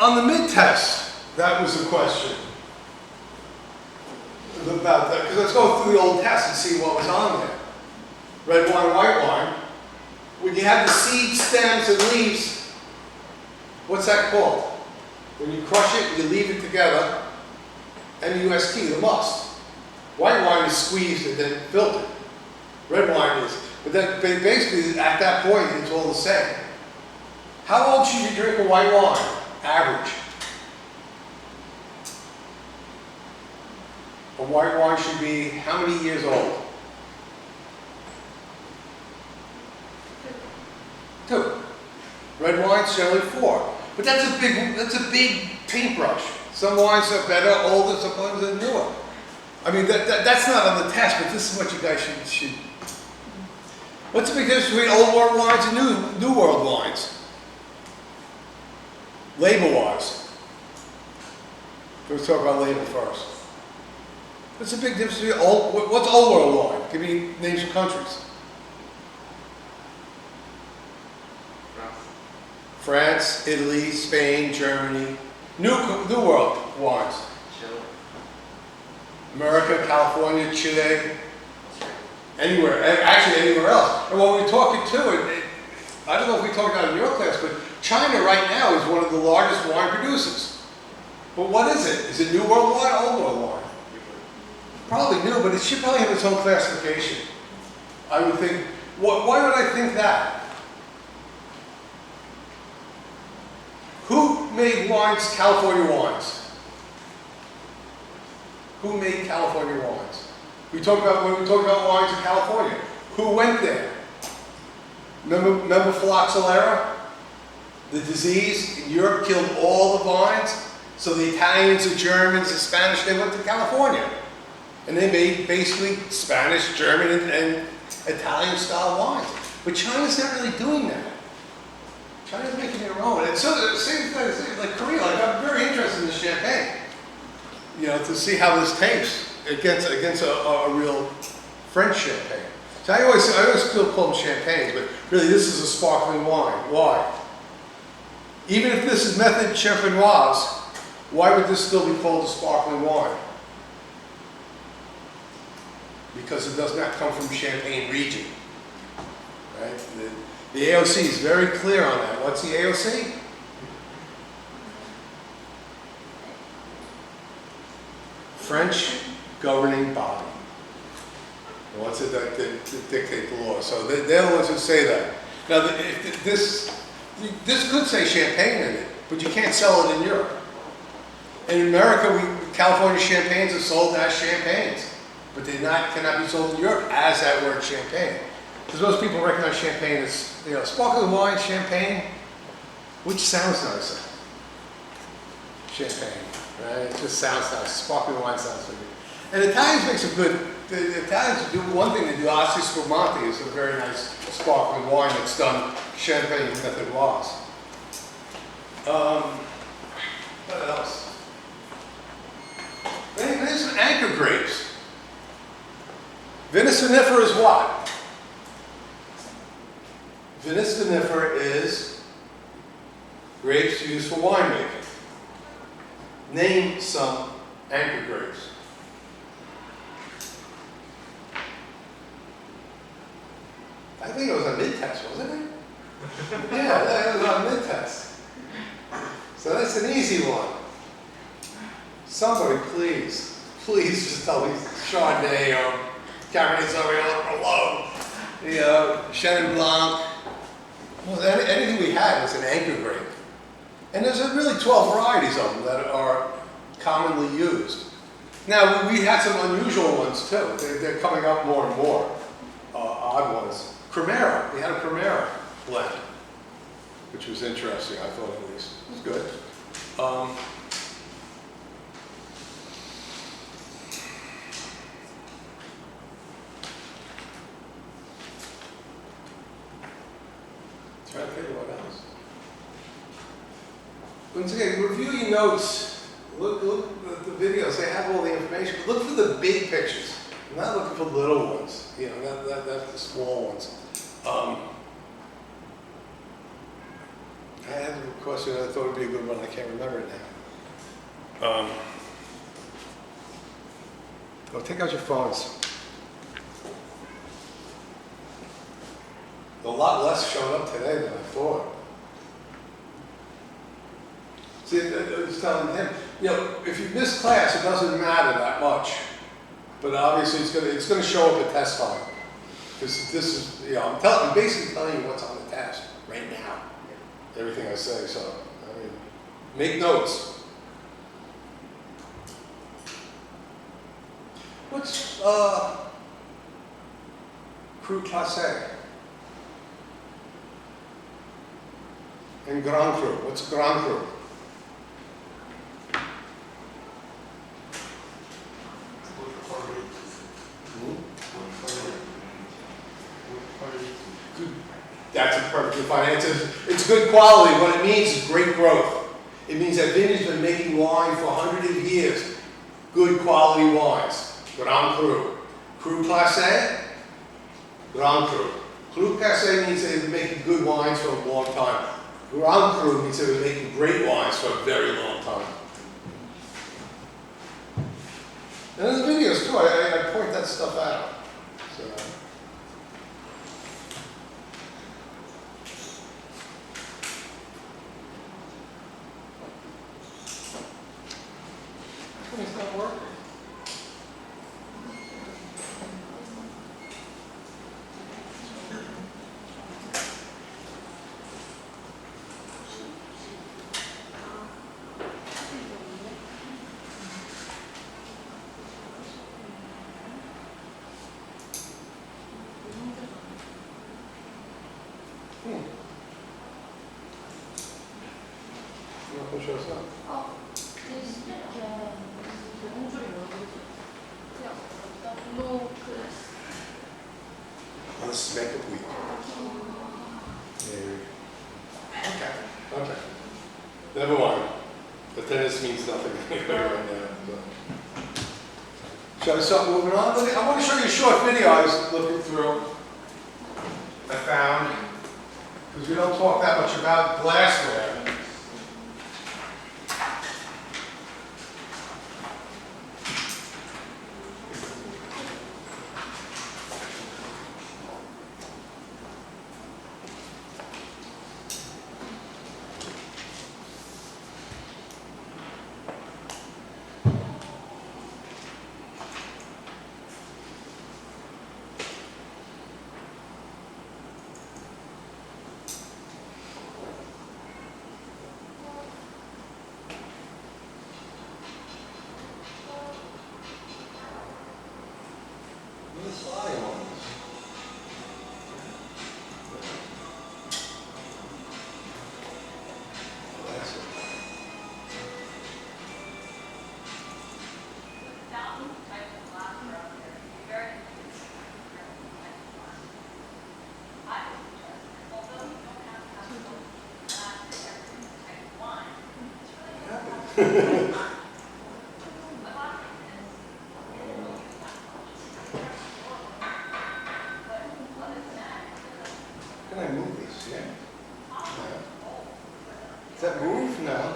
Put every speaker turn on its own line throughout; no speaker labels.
On the mid-test, that was the question about that, because let's go through the old test and see what was on there. Red wine, white wine. When you have the seeds, stems, and leaves, what's that called? When you crush it, you leave it together, M-U-S-T, the must. White wine is squeezed and then filtered. Red wine is, but then basically at that point, it's all the same. How old should you drink a white wine? Average. A white wine should be how many years old? 2. Red wine's generally 4. But that's a big paintbrush. Some wines are better, older, some wines are newer. I mean, that's not on the test, but this is what you guys should. What's the big difference between old world wines and new world wines? Label-wise. Let's talk about label first. What's the big difference between what's old world wine? Give me names of countries. France, Italy, Spain, Germany. New world wines.
Chile.
America, California, Chile. Anywhere, actually anywhere else. And what we're talking to, I don't know if we talked about it in your class, but China right now is one of the largest wine producers. But what is it? Is it New World wine or Old World wine? Probably new, but it should probably have its own classification. I would think, why would I think that? Who made wines, California wines? Who made California wines? When we talk about wines in California, who went there? Remember phylloxera? The disease in Europe killed all the vines. So the Italians, the Germans, the Spanish, they went to California. And they made basically Spanish, German, and Italian style wines. But China's not really doing that. China's making their own. And so the same thing, like Korea, like I'm very interested in the champagne. You know, to see how this tastes against a real French champagne. So I always still call them champagnes, but really this is a sparkling wine. Why? Even if this is method champenoise, why would this still be called a sparkling wine? Because it does not come from Champagne region. Right? The AOC is very clear on that. What's the AOC? French governing body. And what's it that dictate the law? So they're the ones who say that. Now, this could say champagne in it, but you can't sell it in Europe. In America, California champagnes are sold as champagnes, but they cannot be sold in Europe as that word champagne. Because most people recognize champagne as, you know, sparkling wine, champagne, which sounds nicer. Champagne, right? It just sounds nice. Sparkling wine sounds good. And Italians make some good. The Italians do one thing they do. Asti Spumante is a very nice sparkling wine that's done champagne method-wise. What else? There's some anchor grapes. Vinus vinifera is what? Vinus vinifera is grapes used for winemaking. Name some anchor grapes. I think it was a mid-test, wasn't it? Yeah, that was on mid-test. So that's an easy one. Somebody please just tell me Chardonnay or Cabernet Sauvignon or Merlot, you know, Chenin Blanc. Well, anything we had was an anchor grape. And there's really 12 varieties of them that are commonly used. Now, we had some unusual ones too. They're coming up more and more, odd ones. Cremera, we had a Cremera blend, which was interesting, I thought at least. It was good. Trying to figure what else. Once again, review your notes. Look at the videos. They have all the information. Look for the big pictures. I'm not looking for little ones. You know, that's the small ones. I had a question, I thought it'd be a good one, I can't remember it now. Oh, take out your phones. A lot less showed up today than I thought. See, I was telling him, you know, if you miss class, it doesn't matter that much. But obviously, it's gonna show up at test time. Because this is, you know, I'm basically telling you what's on the test right now. Everything I say, so, I mean, make notes. What's, Cru Classe? And Grand Cru. What's Grand Cru? That's a perfectly fine answer. It's good quality. What it means is great growth. It means that vineyard's been making wine for hundreds of years. Good quality wines. Grand Cru. Cru Classe? Grand Cru. Cru Classe means they've been making good wines for a long time. Grand Cru means they've been making great wines for a very long time. And in the videos too, I point that stuff out. So. It's not working. What shows up? Oh, this is makeup week. Yeah. Okay. Never mind. The tennis means nothing right now. Shall I start moving on? I want to show you a short video I was looking through. I found, because we don't talk that much about glassware. Can I move this? Yeah. No. Does that move? No.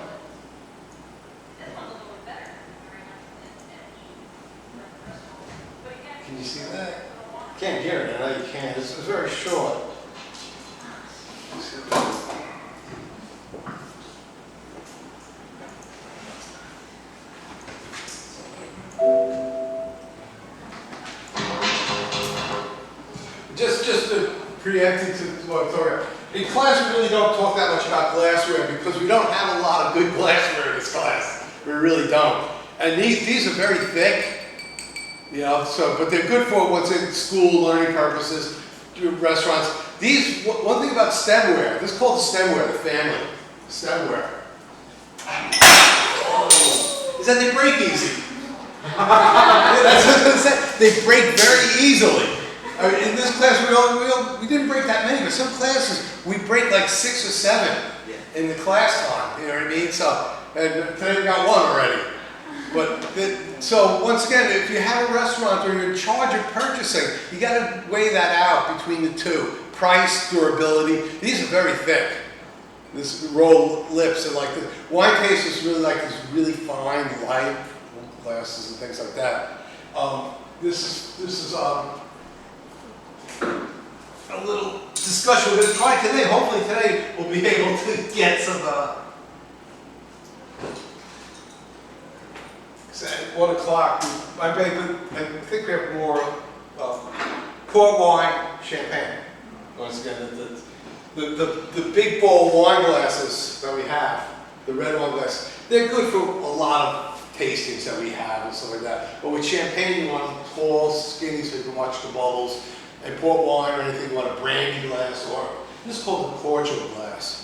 Can you see that? Can't hear it. I know you can't. This is very short. Just to preempt to what I'm talking about. In class, we really don't talk that much about glassware because we don't have a lot of good glassware in this class. We really don't. And these are very thick, you know. So, but they're good for what's in school learning purposes, restaurants. These one thing about stemware. This is called the stemware, the family stemware. Is that they break easy. That's what I'm saying. They break very easily. I mean, in this class, we didn't break that many, but some classes, we break like 6 or 7 in the class time, you know what I mean? So, and today we got 1 already. But, so once again, if you have a restaurant or you're in charge of purchasing, you got to weigh that out between the two. Price, durability, these are very thick. This rolled lips and like the wine tasters really like these really fine, light glasses and things like that. This is a little discussion we're going to try today. Hopefully today we'll be able to get some. It's at 1 o'clock. I think we have more port wine, champagne. Once again, the big bowl wine glasses that we have, the red wine glasses, they're good for a lot of tastings that we have and stuff like that. But with champagne, you want tall, skinny, so you can watch the bubbles. And port wine or anything, you want a brandy glass, or this is called a cordial glass.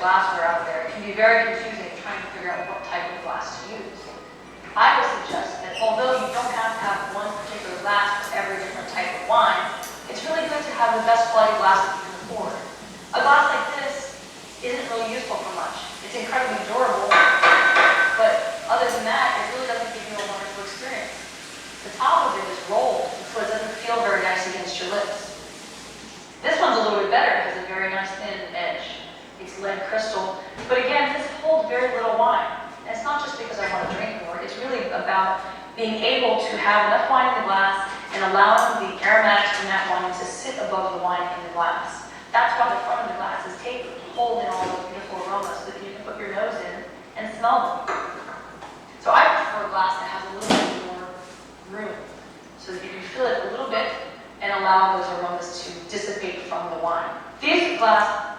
Glassware out there, it can be very confusing trying to figure out what type of glass to use. I would suggest that although you don't have to have one particular glass for every different type of wine, it's really good to have the best quality glass that you can afford. A glass like this isn't really useful for much. It's incredibly durable, but other than that, it really doesn't give you a wonderful experience. The top of it is rolled, so it doesn't feel very nice against your lips. This one's a little bit better. It has a very nice thin edge. It's lead crystal, but again, this holds very little wine. And it's not just because I want to drink more, it's really about being able to have enough wine in the glass and allowing the aromatics from that wine to sit above the wine in the glass. That's why the front of the glass is tapered to hold in all those beautiful aromas so that you can put your nose in and smell them. So I prefer a glass that has a little bit more room so that you can fill it a little bit and allow those aromas to dissipate from the wine. These glass.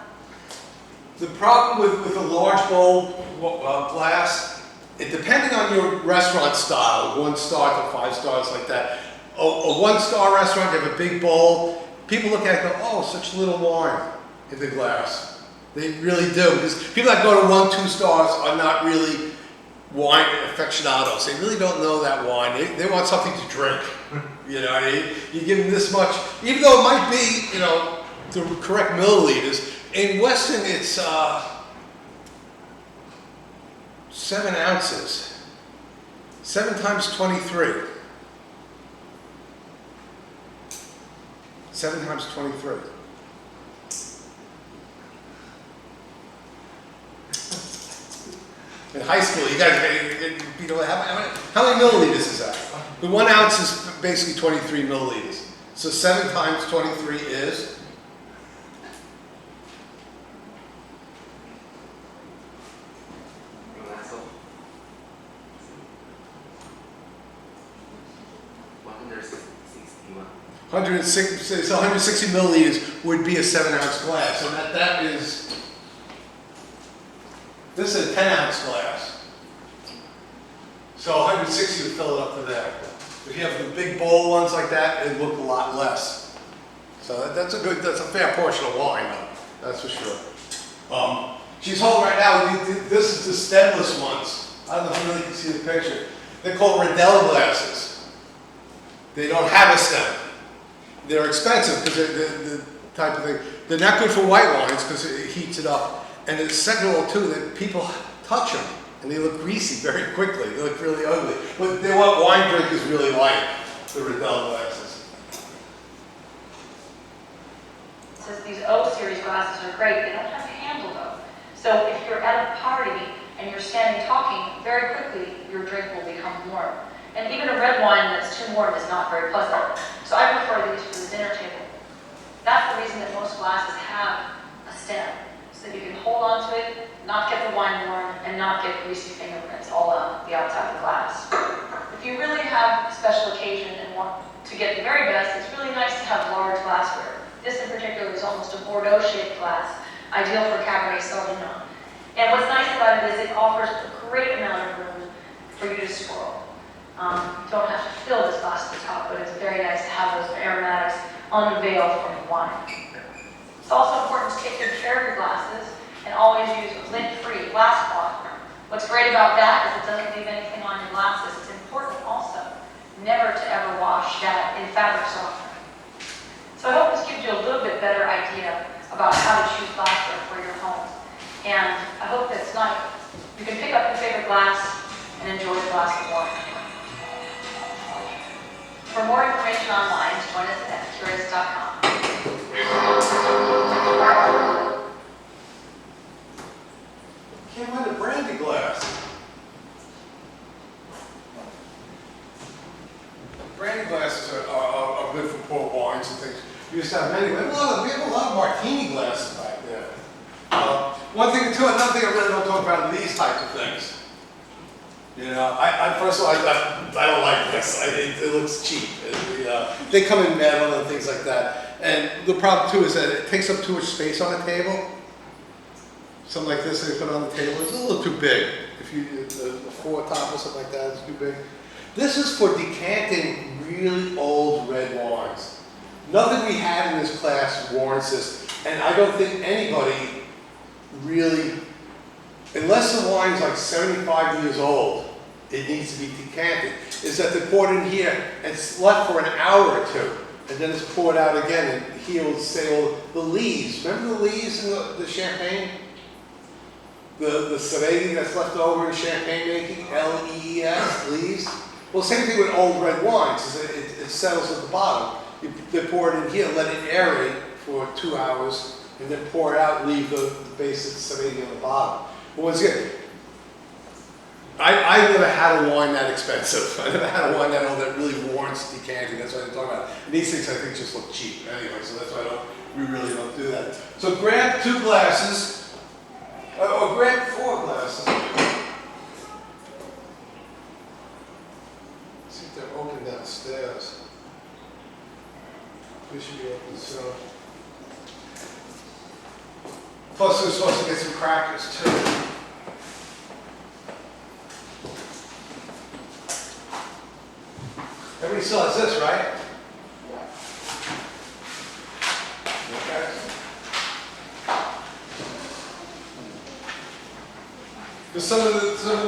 The problem with a large bowl glass, depending on your restaurant style, 1 star to 5 stars like that, a 1-star restaurant, you have a big bowl, people look at it and go, oh, such little wine in the glass. They really do, because people that go to 1, 2 stars are not really wine aficionados. They really don't know that wine. They want something to drink. You know, you give them this much, even though it might be, you know, the correct milliliters. In Weston, it's 7 ounces. 7 times 23. 7 times 23. In high school, you guys, you know, how many milliliters is that? The 1 ounce is basically 23 milliliters. So 7 times 23 is? So 160 milliliters would be a 7-ounce glass. So that is, this is a 10-ounce glass. So 160 would fill it up to there. If you have the big bowl ones like that, it'd look a lot less. So that's a fair portion of wine, though. That's for sure. She's holding right now, this is the stemless ones. I don't know if you really can see the picture. They're called Radella Glasses. They don't have a stem. They're expensive because they're the type of thing. They're not good for white wines because it heats it up. And the second of all, too, that people touch them and they look greasy very quickly. They look really ugly. But they want wine drinkers really like the Radella Glasses.
It says these O series glasses are great. They don't have a handle though. So if you're at a party and you're standing talking, very quickly your drink will become warm. And even a red wine that's too warm is not very pleasant. So I prefer these for the dinner table. That's the reason that most glasses have a stem, so that you can hold on to it, not get the wine warm, and not get greasy fingerprints all on the outside of the glass. If you really have a special occasion and want to get the very best, it's really nice to have large glassware. This in particular is almost a Bordeaux-shaped glass, ideal for Cabernet Sauvignon. And what's nice about it is it offers a great amount of room for you to swirl. You don't have to fill this glass to the top, but it's very nice to have those aromatics unveiled from the wine. It's also important to take good care of your glasses and always use a lint-free glass cloth. What's great about that is it doesn't leave anything on your glasses. It's important also never to ever wash washed out in fabric softener. So I hope this gives you a little bit better idea about how to choose glassware for your home. And I hope that's not, you can pick up your favorite glass and enjoy a glass of wine. For more information online, join us at curious.com.
Can't find a brandy glass. Brandy glasses are good for port wines and things. We used to have many. We have a lot of Martini glasses back there. One thing too, another thing I really don't talk about are these types of things. You know, I personally, I don't like this. It looks cheap. They come in metal and things like that. And the problem too is that it takes up too much space on the table. Something like this they put on the table, it's a little too big. If you the four top or something like that, it's too big. This is for decanting really old red wines. Nothing we had in this class warrants this, and I don't think anybody really, unless the wine's like 75 years old, it needs to be decanted, is that they pour it in here and it's left for an hour or two, and then it's poured out again, and here will say all the lees. Remember the lees in the champagne? The Cerveti that's left over in champagne making, L-E-E-S, lees? Well, same thing with old red wines, is it settles at the bottom. They pour it in here, let it aerate for 2 hours, and then pour it out and leave the basic Cerveti on the bottom. But once again, I never had a wine that expensive. I never had a wine that old that really warrants decanting. That's what I'm talking about. And these things I think just look cheap anyway, so that's why we really don't do that. So grab 2 glasses. Or grab 4 glasses. See if they're open downstairs. They should be open soon. Plus, we're supposed to get some crackers too. Everybody still has this, right? Okay. Because some of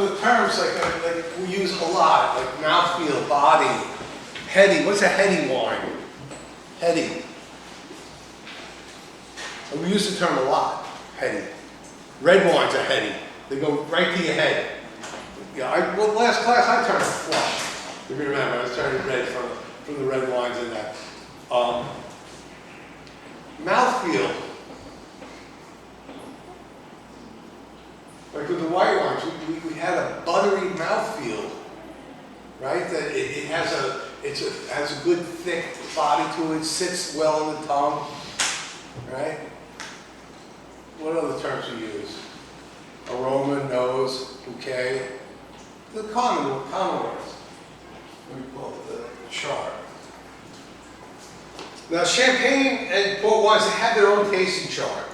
the terms like we use a lot, like mouthfeel, body, heady. What's a heady wine? Heady. And we use the term a lot. Heady. Red wines are heady. They go right to your head. Yeah, well, last class I turned flush. If you remember, I was turning red from the red wines in that. Mouthfeel. Like with the white wines, we had a buttery mouthfeel, right? That it has a good thick body to it, sits well on the tongue, right? What other terms we use? Aroma, nose, bouquet. The common words. Let me pull up the chart. Now champagne and port wines, they have their own tasting chart.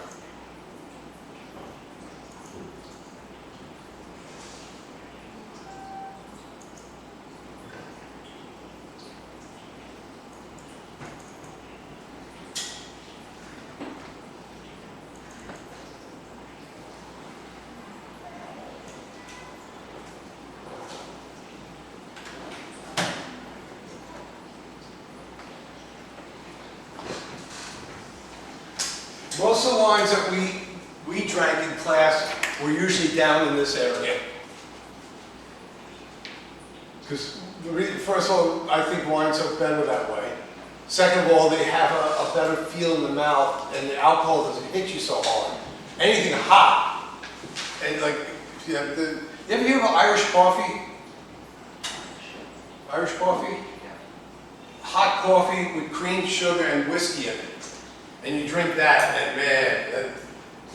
Most of the wines that we drank in class were usually down in this area. Because first of all, I think wines are better that way. Second of all, they have a better feel in the mouth, and the alcohol doesn't hit you so hard. Anything hot, and like, you ever hear of Irish coffee? Irish coffee? Hot coffee with cream, sugar, and whiskey in it. And you drink that, and man,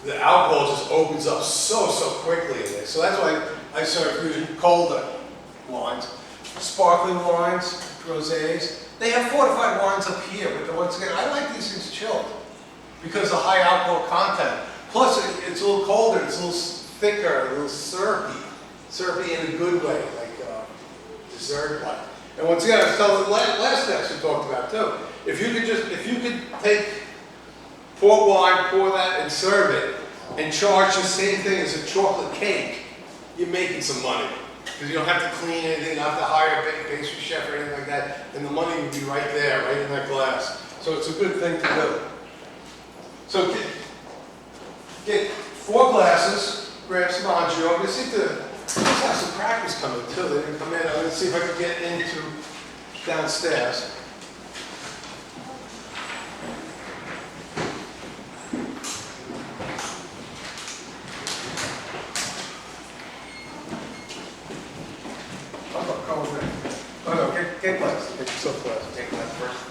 the alcohol just opens up so quickly in there. So that's why I started using colder wines. Sparkling wines, rosés. They have fortified wines up here, but once again, I like these things chilled because of the high alcohol content. Plus, it's a little colder, it's a little thicker, a little syrupy in a good way, like dessert-like. And once again, I was telling the last class we talked about too. If you could take port wine, pour that, and serve it, and charge the same thing as a chocolate cake, you're making some money. because you don't have to clean anything, you don't have to hire a pastry chef or anything like that, and the money would be right there, right in that glass. So it's a good thing to do. So get 4 glasses, grab some Angiò. I'm going to see if let's have some crackers coming too. They didn't come in. I'm going to see if I can get into downstairs. Oh no, get glass. Get yourself glass. Take glass first.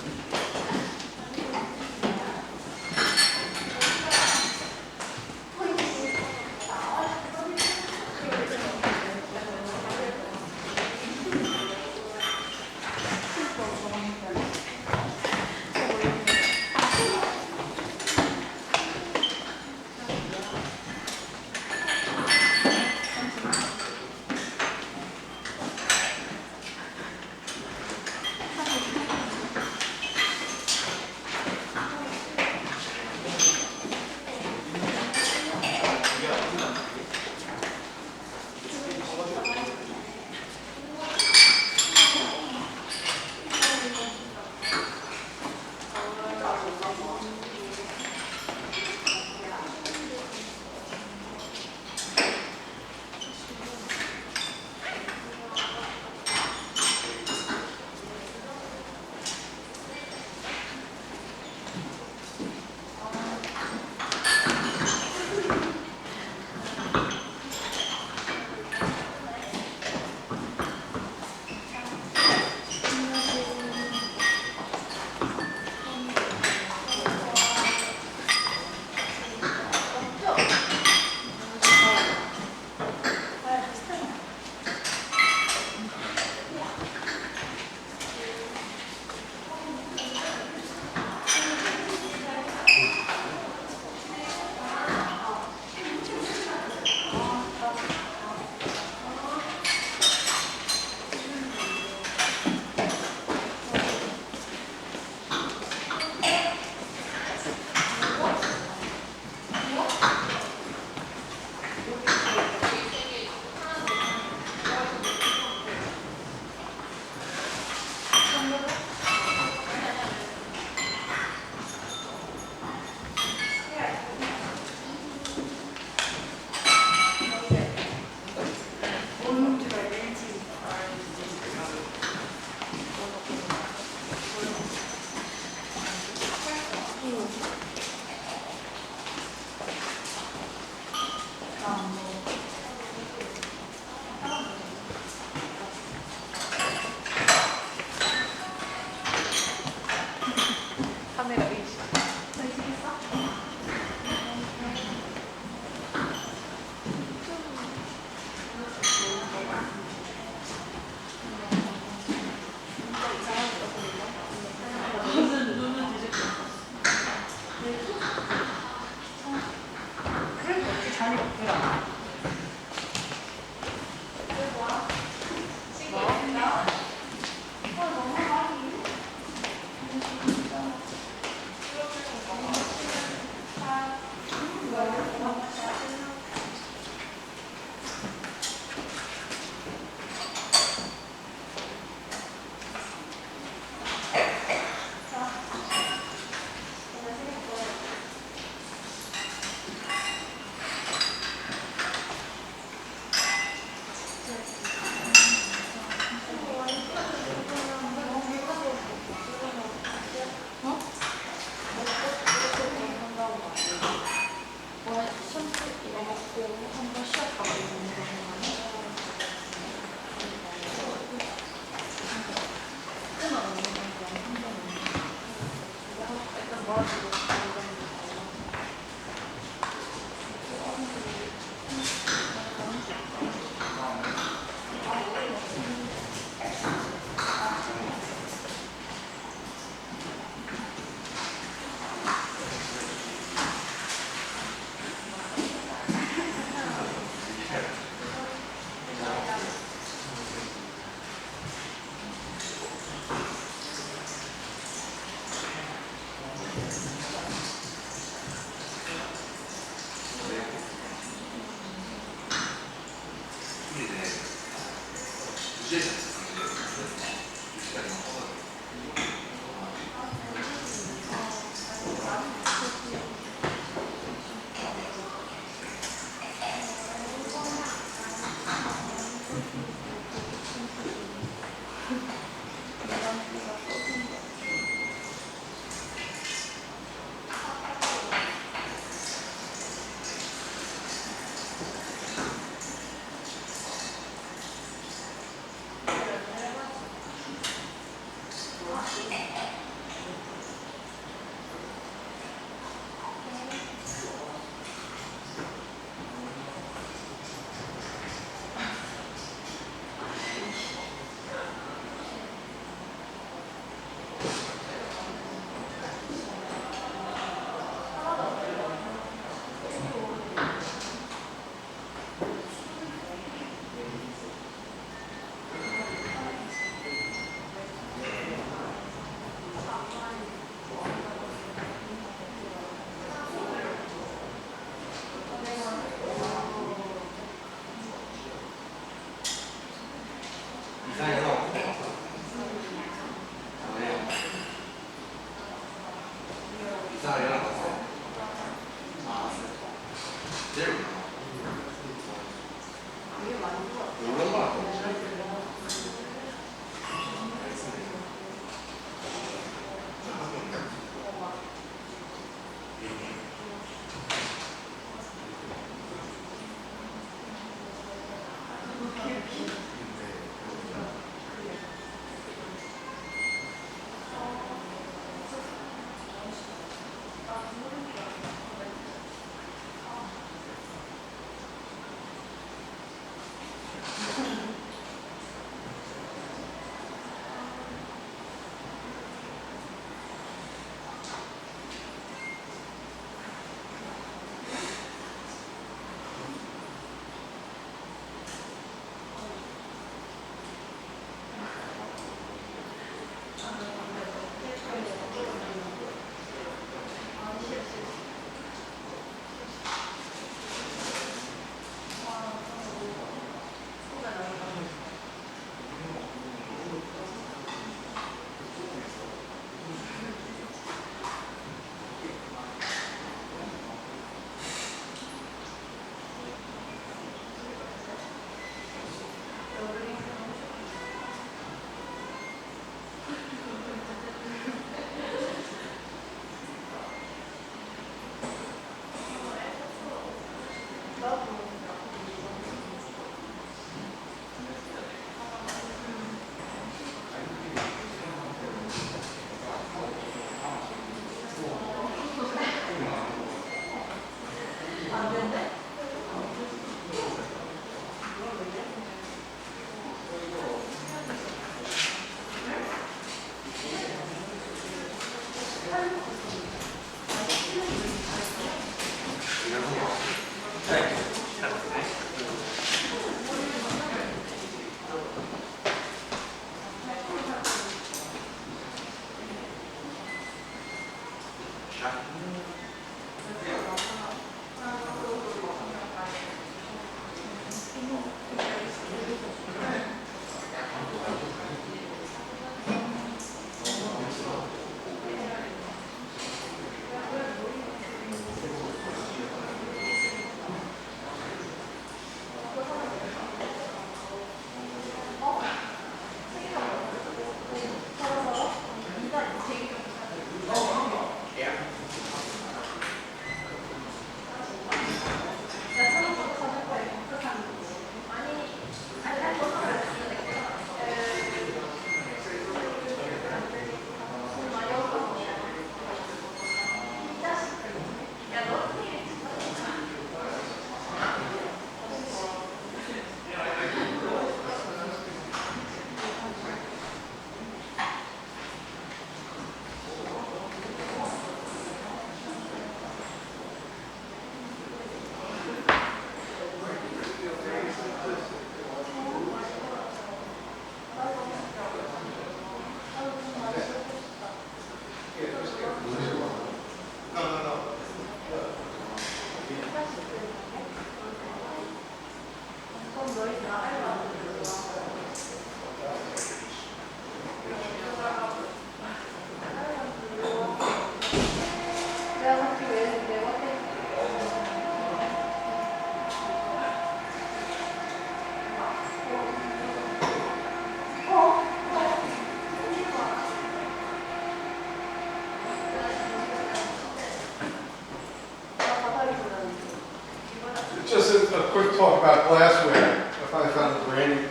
quick talk about glassware. I finally found the branding.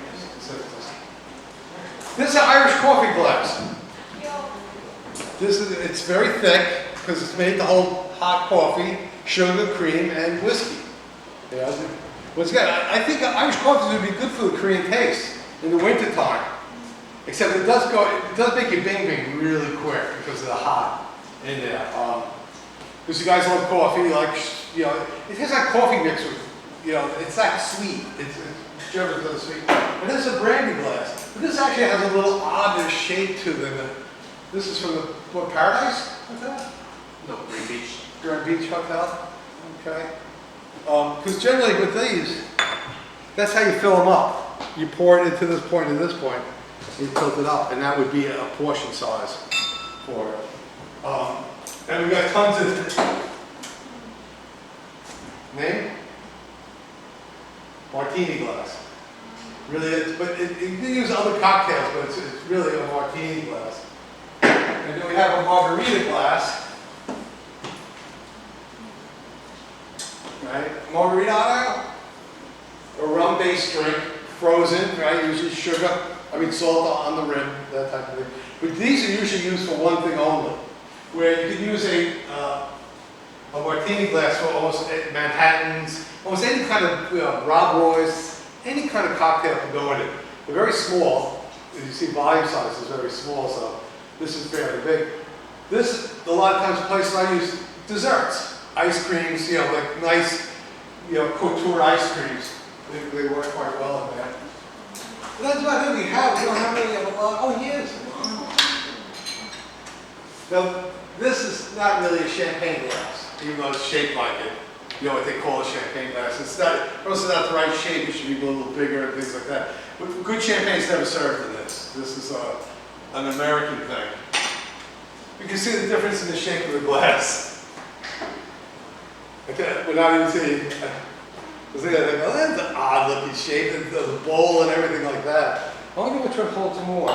This is an Irish coffee glass. It's very thick because it's made to hold hot coffee, sugar, cream, and whiskey. Yeah. Once again, I think Irish coffees would be good for the Korean taste in the wintertime. Except it does make you bing bing really quick because of the hot in there. Because you guys love coffee, like, you know, it has that coffee mix with, you know, it's that sweet. It's German does sweet. And this is a brandy glass. But this actually has a little odd shape to them. This is from the, what, Paradise Hotel?
No, Green Beach.
Grand Beach Hotel? Okay. Because generally with these, that's how you fill them up. You pour it into this point and this point, and you tilt it up, and that would be a portion size for it. And we've got tons of name? Martini Glass. Really, but you can use other cocktails, but it's really a Martini Glass. And then we have a Margarita Glass. Right? Margarita, a rum-based drink, frozen, right? Usually sugar, salt on the rim, that type of thing. But these are usually used for one thing only. Where you can use a Martini glass for almost Manhattans, almost any kind of Rob Roy's, any kind of cocktail can go in it. They're very small. As you see, volume size is very small, so this is fairly big. This, a lot of times, places I use desserts, ice creams, like nice, couture ice creams. They work quite well in there. But that's about it we have. We don't have any of them. Oh, here's. Now, this is not really a champagne glass, even though it's shaped like it. You know what they call a champagne glass. It's also not the right shape. It should be a little bigger and things like that. But good champagne's never served in this. This is an American thing. You can see the difference in the shape of the glass. Okay, without even seeing. That's an odd looking shape, and the bowl and everything like that. I wonder which one holds more.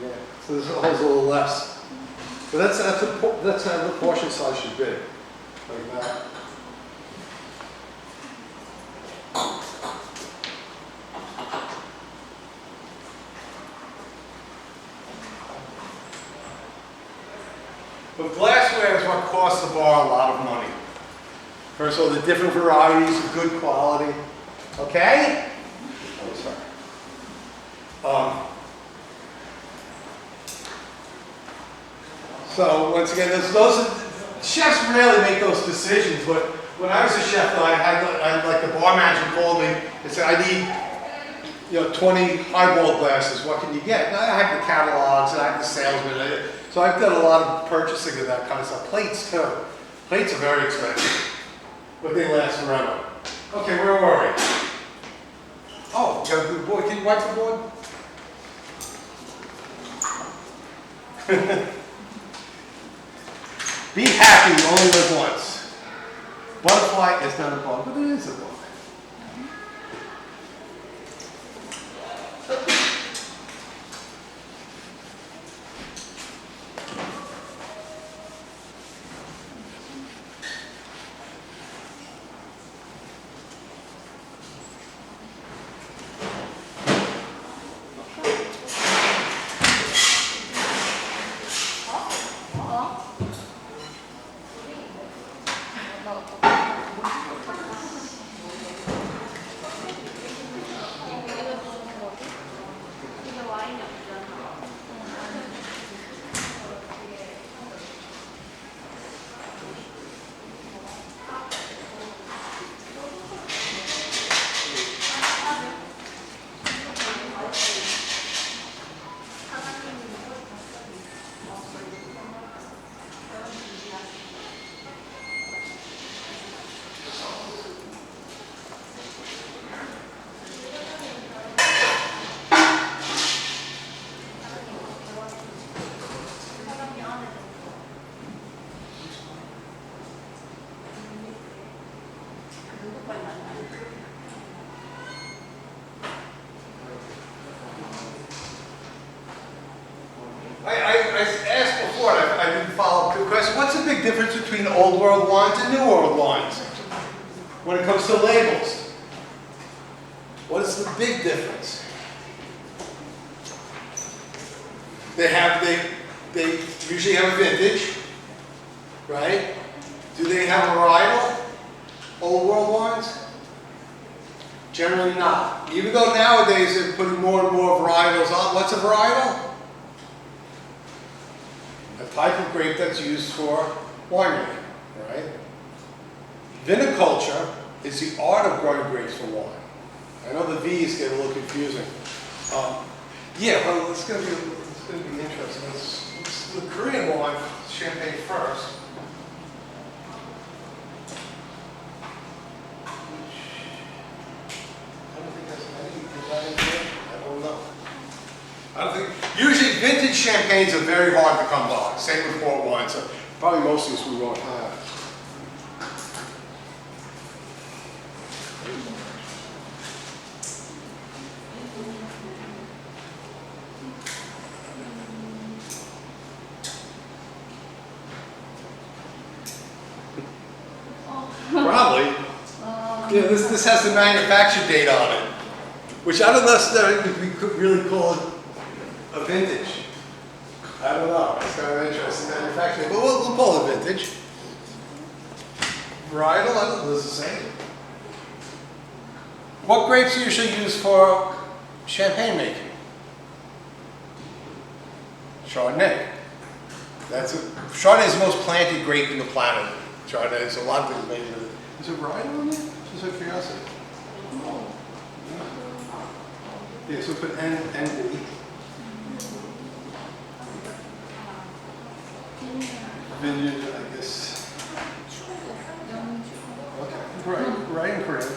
Yeah, so this holds a little less. But that's how the portion size should be, like that. But glassware is what costs the bar a lot of money. First of all, the different varieties of good quality. Okay? Oh, sorry. So once again, chefs rarely make those decisions. But when I was a chef, though, I had like the bar manager called me and said, "I need 20 highball glasses. What can you get?" And I have the catalogs and I have the salesmen. So I've done a lot of purchasing of that kind of stuff. Plates too. Plates are very expensive, but they last forever. Okay, where were we? Oh, you got the board. Can you wipe the board? Be happy, you only live once. Butterfly is not a bug, but it is a bug. what's the big difference between old world wines and new world wines when it comes to labels? What is the big difference? They usually have a vintage, right? Do they have a varietal? Old world wines? Generally not. Even though nowadays they're putting more and more varietals on. What's a varietal? A type of grape that's used for winemaking, right? Viniculture is the art of growing grapes for wine. I know the V's get a little confusing. Yeah, well, it's going to be interesting. Let's do the Korean wine, champagne first. I don't think that's any. Is that in here? I don't know. I don't think. Usually, vintage champagnes are very hard to come by. Same with port wine. So probably most of this we won't have. Probably. Yeah, this has the manufacture date on it, which I don't know if we could really call it a vintage. I don't know. It's kind of interesting manufacturing, but we'll call it vintage. Varietal, I don't know if it's the same. What grapes are usually used for champagne making? Chardonnay. Chardonnay is the most planted grape in the planet. Chardonnay is a lot of things made with it. Is it varietal in there? Just out of curiosity. Yeah, so put ND. Vineyard, I guess. Okay, right in Korea.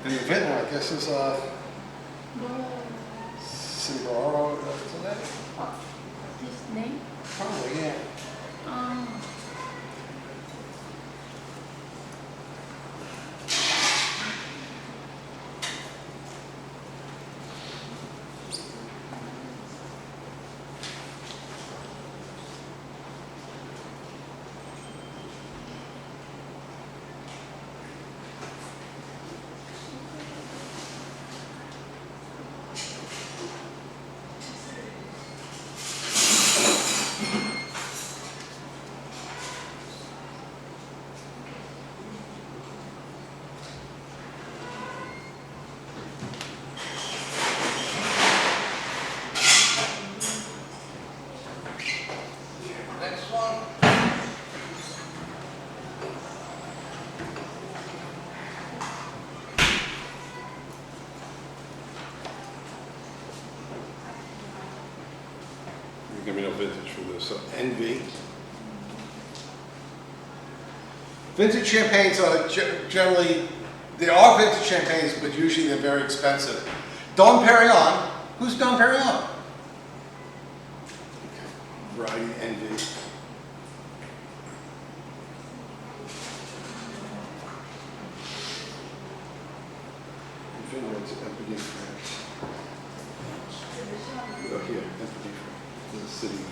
And the vineyard, I guess, is Cigarro, isn't that?
This name?
Probably, yeah. Give me no vintage for this. So NV. Vintage champagnes are generally, they are vintage champagnes, but usually they're very expensive. Dom Perignon. Who's Dom Perignon? Okay. Variety NV. Vineyards Empire France. Oh, here, Empire France. The city name.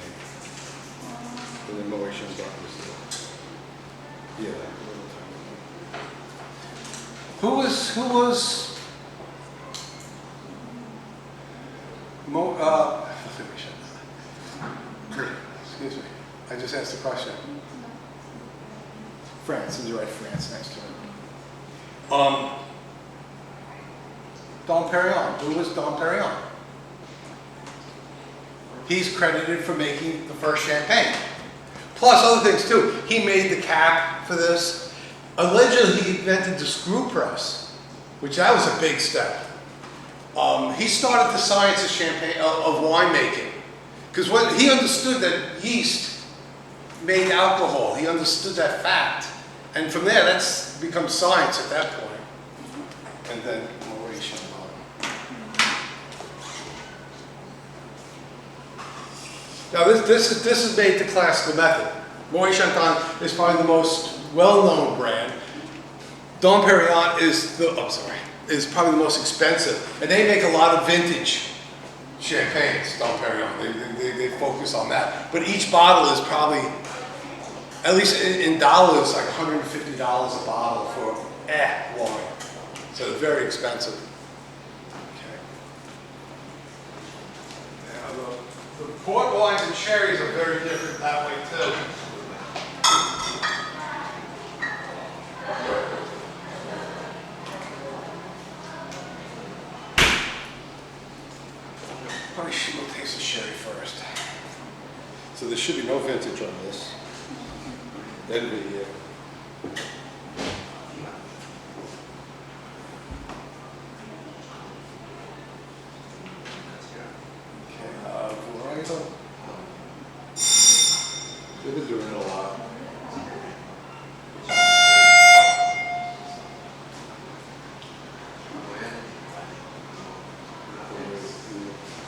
And then Moët Chandon was there. Yeah, that little tiny. Who was excuse me. I just asked a question. France, and you're right, France next to it. Dom Perignon. Who was Dom Perignon? He's credited for making the first champagne. Plus other things too. He made the cap for this. Allegedly, he invented the screw press, which that was a big step. He started the science of champagne, of winemaking. Because what he understood that yeast made alcohol. He understood that fact. And from there, that's become science at that point. And then Moët Chandon. Now this is made the classical method. Moët Chandon is probably the most well-known brand. Dom Perignon is probably the most expensive, and they make a lot of vintage champagnes don't carry on. They focus on that. But each bottle is probably, at least in dollars, like $150 a bottle for wine. So it's very expensive. Okay. Now the port wines and sherries are very different that way too. Probably we'll taste the sherry first. So there should be no vintage on this. Envy, yeah. Okay, varietal. They've been doing it a lot.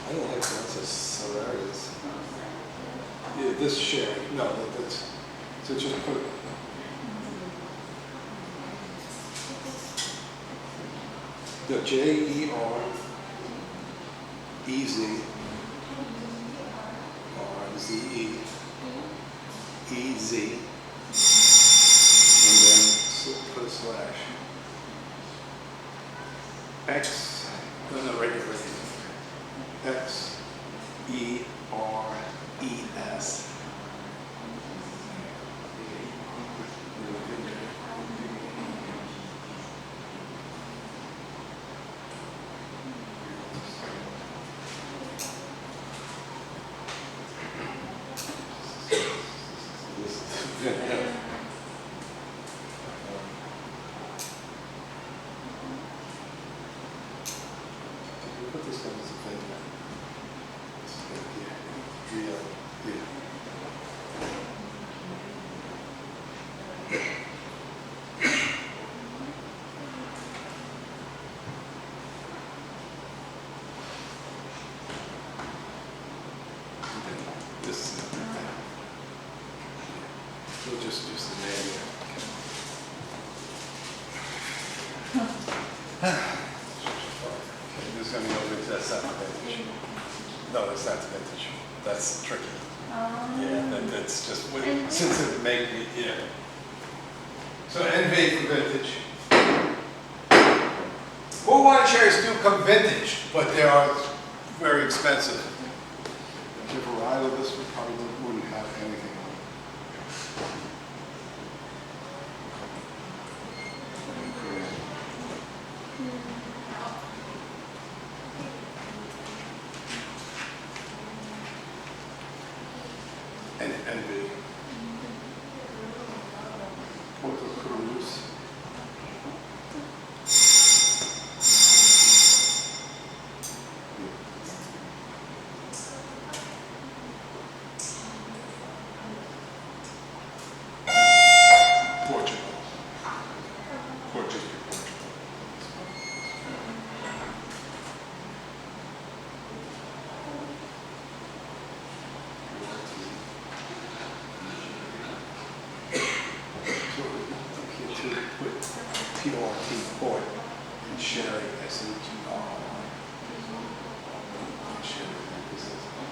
I don't like that's hilarious. Yeah, this sherry. No, that's so just put. The Jerez EZ, and then put a slash. X, no, right here. XERES. Put this one as a thing. This we'll just use the name here. This is going to go into that second vintage. No, that's not the vintage. That's tricky. Yeah, that's just since it make me, yeah. So NV for vintage. Well, wine cherries do come vintage, but they are very expensive. If you varietal, this one probably wouldn't have anything on it. And envy. Porto Cruz. Portugal. Portugal. P-O-R-T, port, and sherry, S-H-E-R.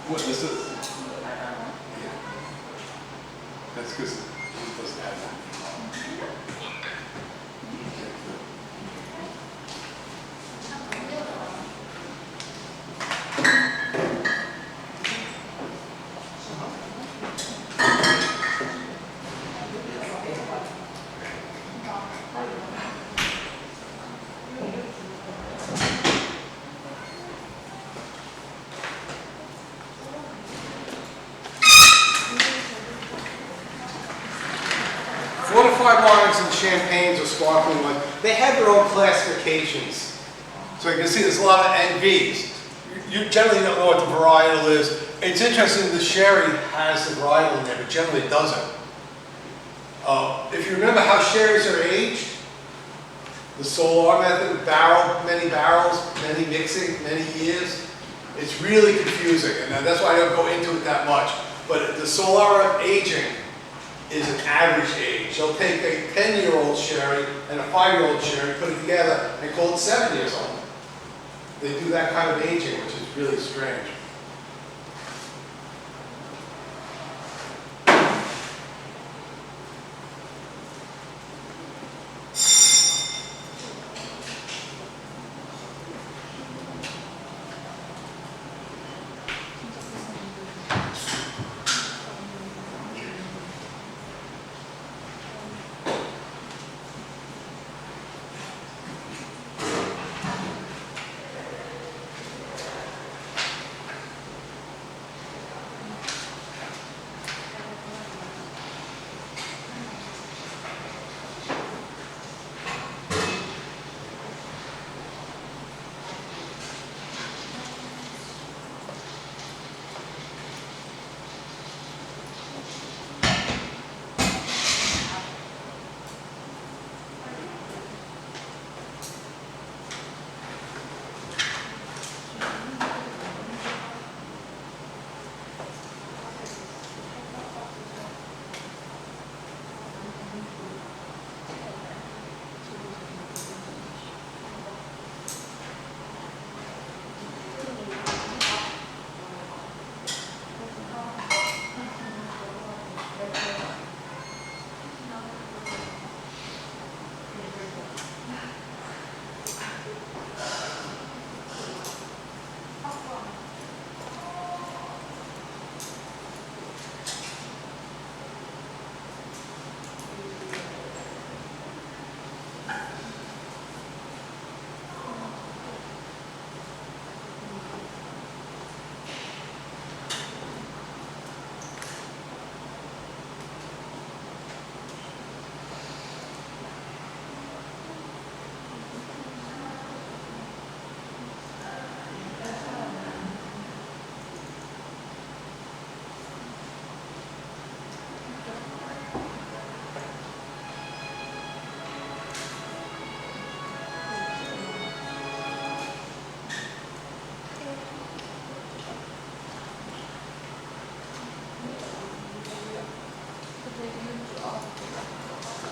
What is it? Yeah. That's because it doesn't have that. Fortified wines and champagnes or sparkling wines, they have their own classifications. So you can see there's a lot of NVs. You generally don't know what the varietal is. It's interesting the sherry has the varietal in there, but generally it doesn't. If you remember how sherries are aged, the Solar method, many barrels, many mixing, many years, it's really confusing. And that's why I don't go into it that much. But the Solar aging is an average age. They'll take a 10-year-old sherry and a 5-year-old sherry, put it together, and call it 7 years old. They do that kind of aging, which is really strange.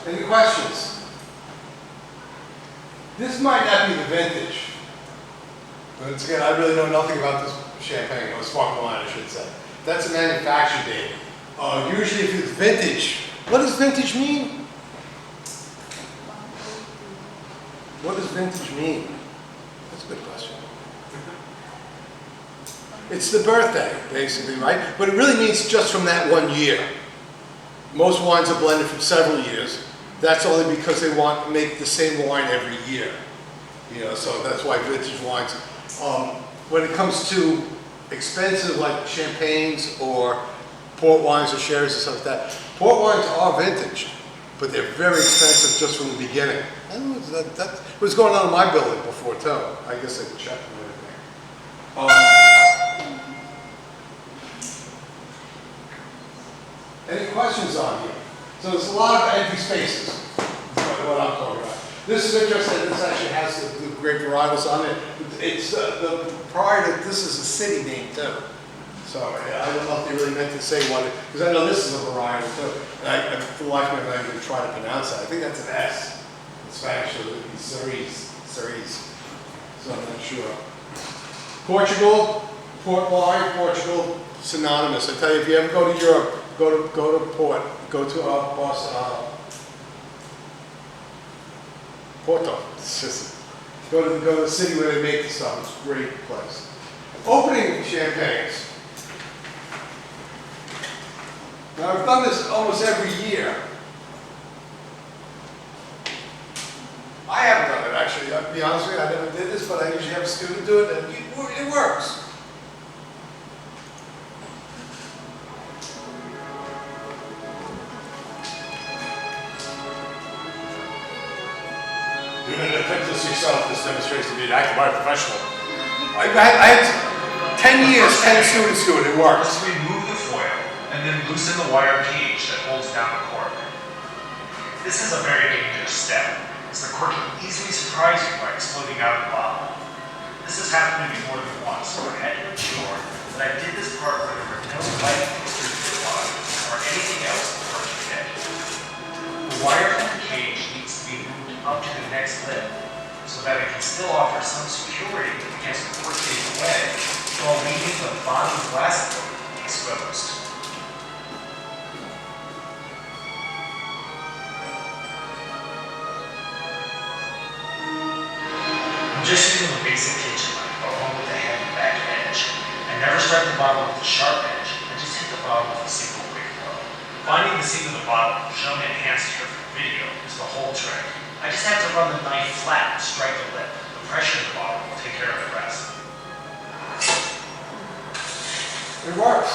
Any questions? This might not be the vintage. But once again, I really know nothing about this champagne, or sparkling wine, I should say. That's a manufacture date. Usually if it's vintage, what does vintage mean? What does vintage mean? That's a good question. It's the birthday, basically, right? But it really means just from that 1 year. Most wines are blended from several years. That's only because they want to make the same wine every year. You know, so that's why vintage wines. When it comes to expensive like champagnes or port wines or sherries and stuff like that, port wines are vintage, but they're very expensive just from the beginning. I don't know, that was going on in my building before too. I guess I could check and everything. Any questions on here? So there's a lot of empty spaces, is what I'm talking about. This is interesting, this actually has the grape varietals on it. It's prior to, this is a city name too. So I don't know if they really meant to say what it, because I know this is a varietal too. And for the life of me, I'm not even trying to pronounce that. I think that's an S in Spanish, so it would be cerise. So I'm not sure. Portugal, port wine, Portugal, synonymous. I tell you, if you ever go to Europe, go to port, go to Porto. It's just, go to the city where they make the stuff. It's a great place. Opening champagnes. Now I've done this almost every year. I haven't done it actually. I'll be honest with you, I never did this, but I usually have a student do it, and it works. You're going to attempt this yourself. This demonstrates to be an active art professional. I had 10 years, 10 students do it. It works.
Let's remove the foil and then loosen the wire cage that holds down the cork. This is a very dangerous step, as the cork can easily surprise you by exploding out of the bottle. This has happened to me more than once, so I had to ensure that I did this part where there were no light fixtures to the bottom or anything else before it hit. The wire from the cage needs to be moved up to the next lip, so that it can still offer some security against the cork being wet, while leaving the bottom glass exposed. I'm just using a basic kitchen knife along with a heavy back edge. I never strike the bottle with a sharp edge, I just hit the bottle with a single quick blow. Finding the seam of the bottle, shown enhanced here for the video, is the whole trick. I just have to run the knife flat and strike the lip. The pressure in the bottle will take care of the rest.
It works.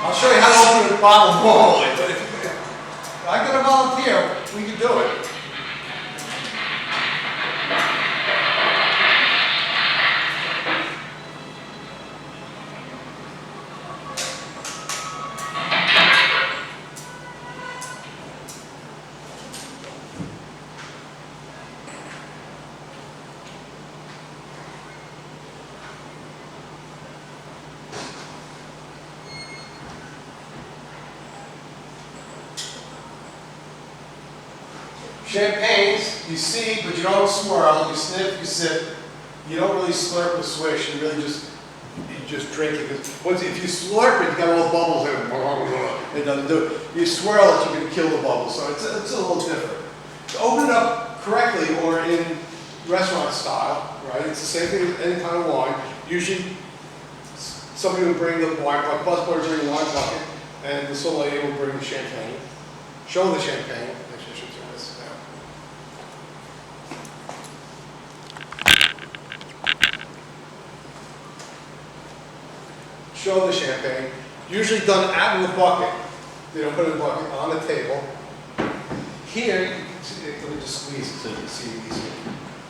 I'll show you how to open a bottle normally, but if I get a volunteer, we can do it. Champagnes, you see, but you don't swirl. You sniff, you sip. You don't really slurp or swish. You really just drink it. Because if you slurp it, you got all the bubbles in it. It doesn't do it. You swirl it, you're going to kill the bubbles. So it's a little different. To open it up correctly or in restaurant style, right? It's the same thing with any kind of wine. Usually, somebody will bring the wine bucket, busboy will bring the wine bucket, and the sommelier will bring the champagne. Show the champagne. Actually, I should turn this down. Show the champagne. Usually done out of the bucket. They don't put it in the bucket, on the table. Here, you can see, let me just squeeze it so you can see easier.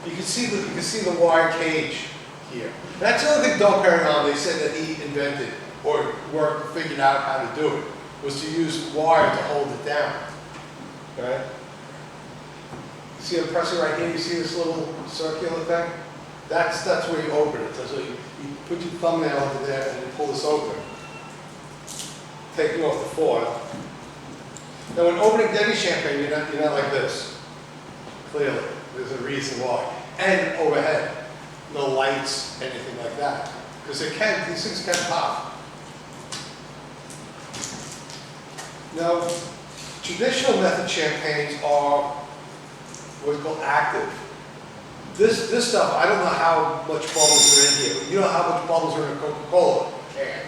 You can see the wire cage here. That's the other thing Don Perignon, they said that he invented or figured out how to do it, was to use wire to hold it down. Okay? See the pressure right here, you see this little circular thing? That's where you open it. That's where you put your thumbnail over there and you pull this open. Taking off the foil. Now when opening Debbie champagne, you're not like this. Clearly, there's a reason why. And overhead, no lights, anything like that. Because these things can pop. Now, traditional method champagnes are what's called active. This stuff, I don't know how much bubbles are in here. You know how much bubbles are in a Coca-Cola can,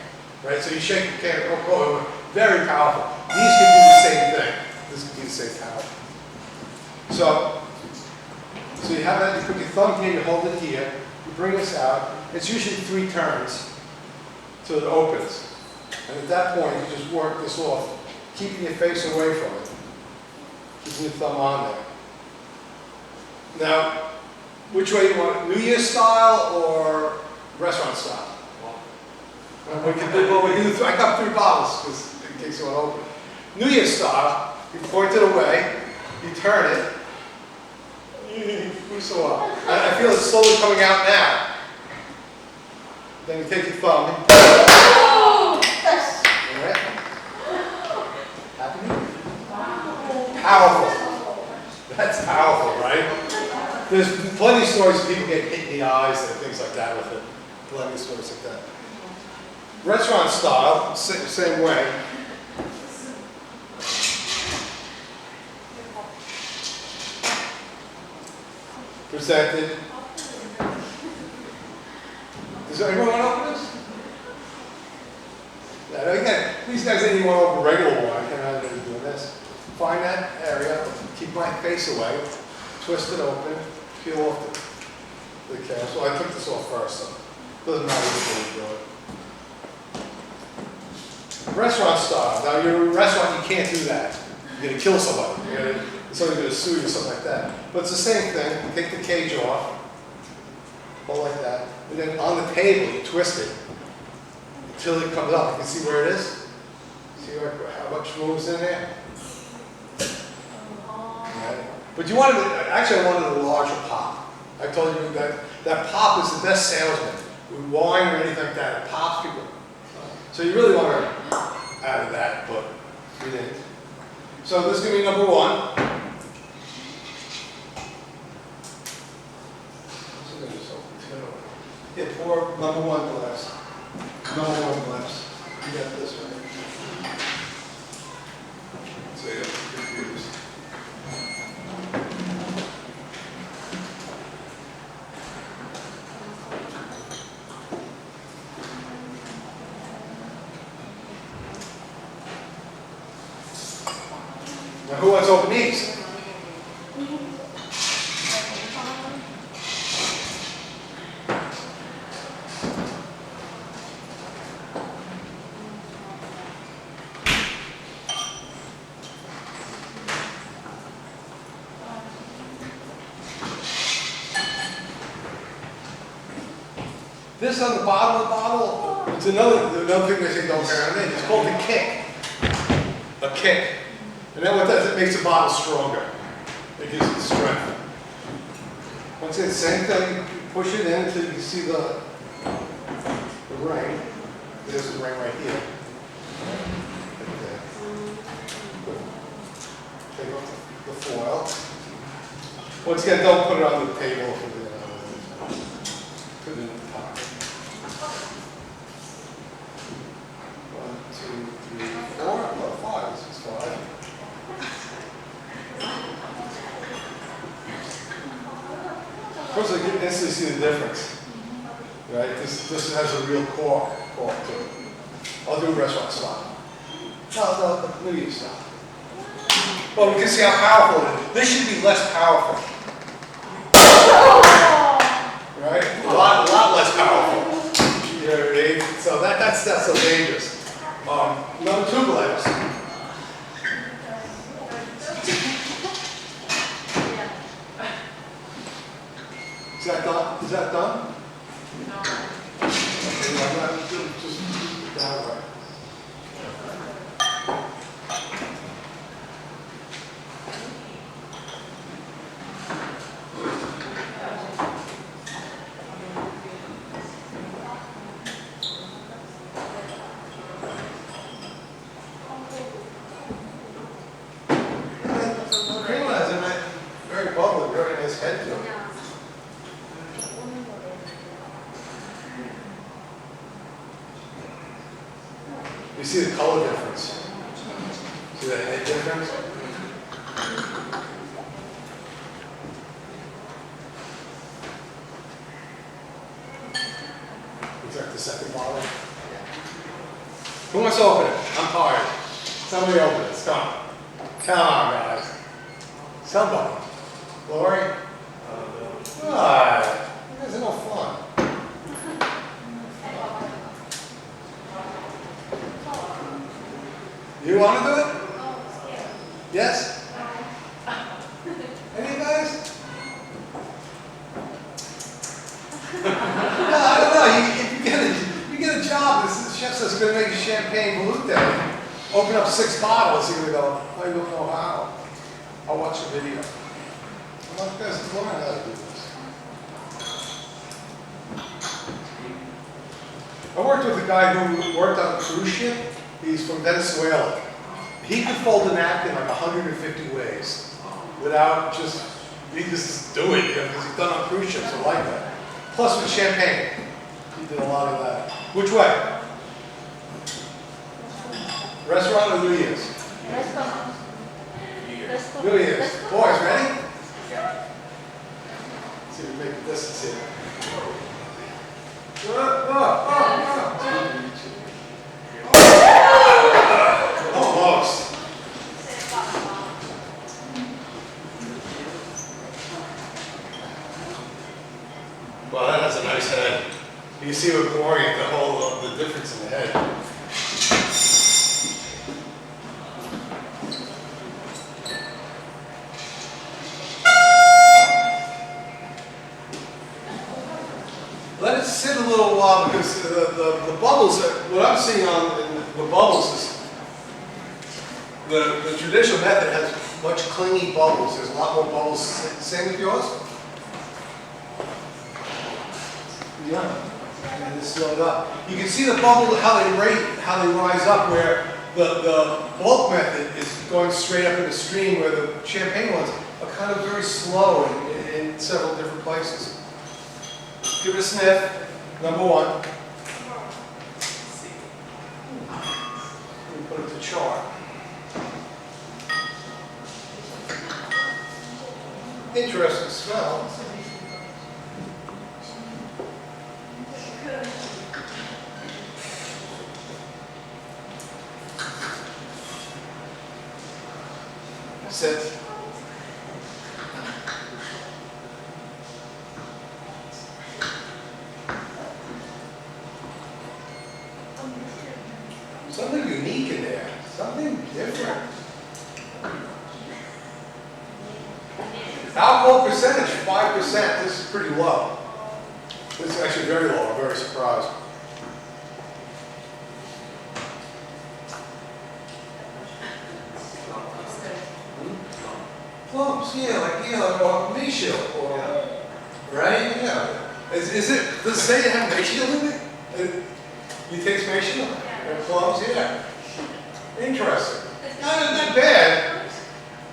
right? So you shake a can of Coca-Cola, very powerful. These can do the same thing. This can be the same power. So you have that, you put your thumb here, you hold it here, you bring this out. It's usually 3 turns till it opens. And at that point, you just work this off, keeping your face away from it. Keeping your thumb on there. Now, which way you want it? New Year style or restaurant style? We can do, I got 3 bottles because in case you want to open it. New Year style, you point it away, you turn it. So I feel it's slowly coming out now. Then you take your thumb.
Oh, yes.
All right. Happy New Year. Powerful. That's powerful, right? There's plenty of stories of people getting hit in the eyes and things like that with it. Plenty of stories like that. Restaurant style, same way. Presented. Does anyone want to open this? Now again, these guys didn't want to open regular wine. I can't imagine doing this. Find that area, keep my face away, twist it open, peel off the cap. So I took this off first, so it doesn't matter which way you do it. Restaurant style. Now you're in a restaurant, you can't do that. You're going to kill somebody. Somebody's going to sue you or something like that. But it's the same thing. You take the cage off, hold like that, and then on the table you twist it until it comes up. You can see where it is. See how much moves in there. Right. But you wanted, actually I wanted a larger pop. I told you that pop is the best salesman. With wine or anything like that, it pops people. So you really want to add of that, but we didn't. So this is going to be number 1. Yeah, pour number 1 glass. Number 1 glass. You got this right. So you have to confuse. Now who wants to open these? This on the bottom of the bottle, it's another thing they say don't carry on it. It's called a kick. A kick. And then what it does, it makes the bottle stronger. It gives it strength. Once again, same thing, you push it in until you can see the ring. There's the ring right here. Okay. Take off the foil. Once again, don't put it on the table. Put it in the pocket. 1, 2, 3, 4. Well, 5. This is 5. First, I can instantly see the difference. Right? This has a real cork to it. I'll do restaurant style. No, New Year style. Well, we can see how powerful it is. This should be less powerful. Right? A lot less powerful. You know what I mean? So that's so dangerous. Number 2 glass. Is that done? Is that done? No. Okay, I'm not just that way. head too. You see the color difference? See the head difference? Looks like the second bottle. Who wants to open it? I'm tired. Somebody open it. Stop. Come on, guys. Somebody. Lori? Alright. You guys are no fun. You want to do it? Yes? Any guys? No, I don't know. If you get a job, this chef says going to make a champagne volute. Open up 6 bottles, you're going to go, I don't know how. I'll watch a video. Well, you guys learn how to do this. I worked with a guy who worked on a cruise ship. He's from Venezuela. He could fold a napkin like 150 ways without he just do it, because he's done on cruise ships, I like that. Plus with champagne, he did a lot of that. Which way? Restaurant or New Year's?
Restaurant.
New Year's. Boys, ready? Yeah. See if we make a distance here. Almost. Well, that has a nice head. You can see with Gloria the difference in the head. Let it sit a little while, because the bubbles, what I'm seeing on the bubbles is the traditional method has much clingy bubbles. There's a lot more bubbles. Same with yours? Yeah. And it's slowed up. You can see the bubble, how they rise up, where the bulk method is going straight up in the stream, where the champagne ones are kind of very slow in several different places. Give it a sniff. Number 1. Let me put it to chart. Interesting smell. Sit. Something unique in there. Something different. Alcohol percentage, 5%. This is pretty low. This is actually very low. I'm very surprised. Plums, or Mayshell, right? Yeah. Is it? Does it say it have Mayshell in it? You taste Mayshell? Yeah. Plums, yeah. Interesting. Not that bad.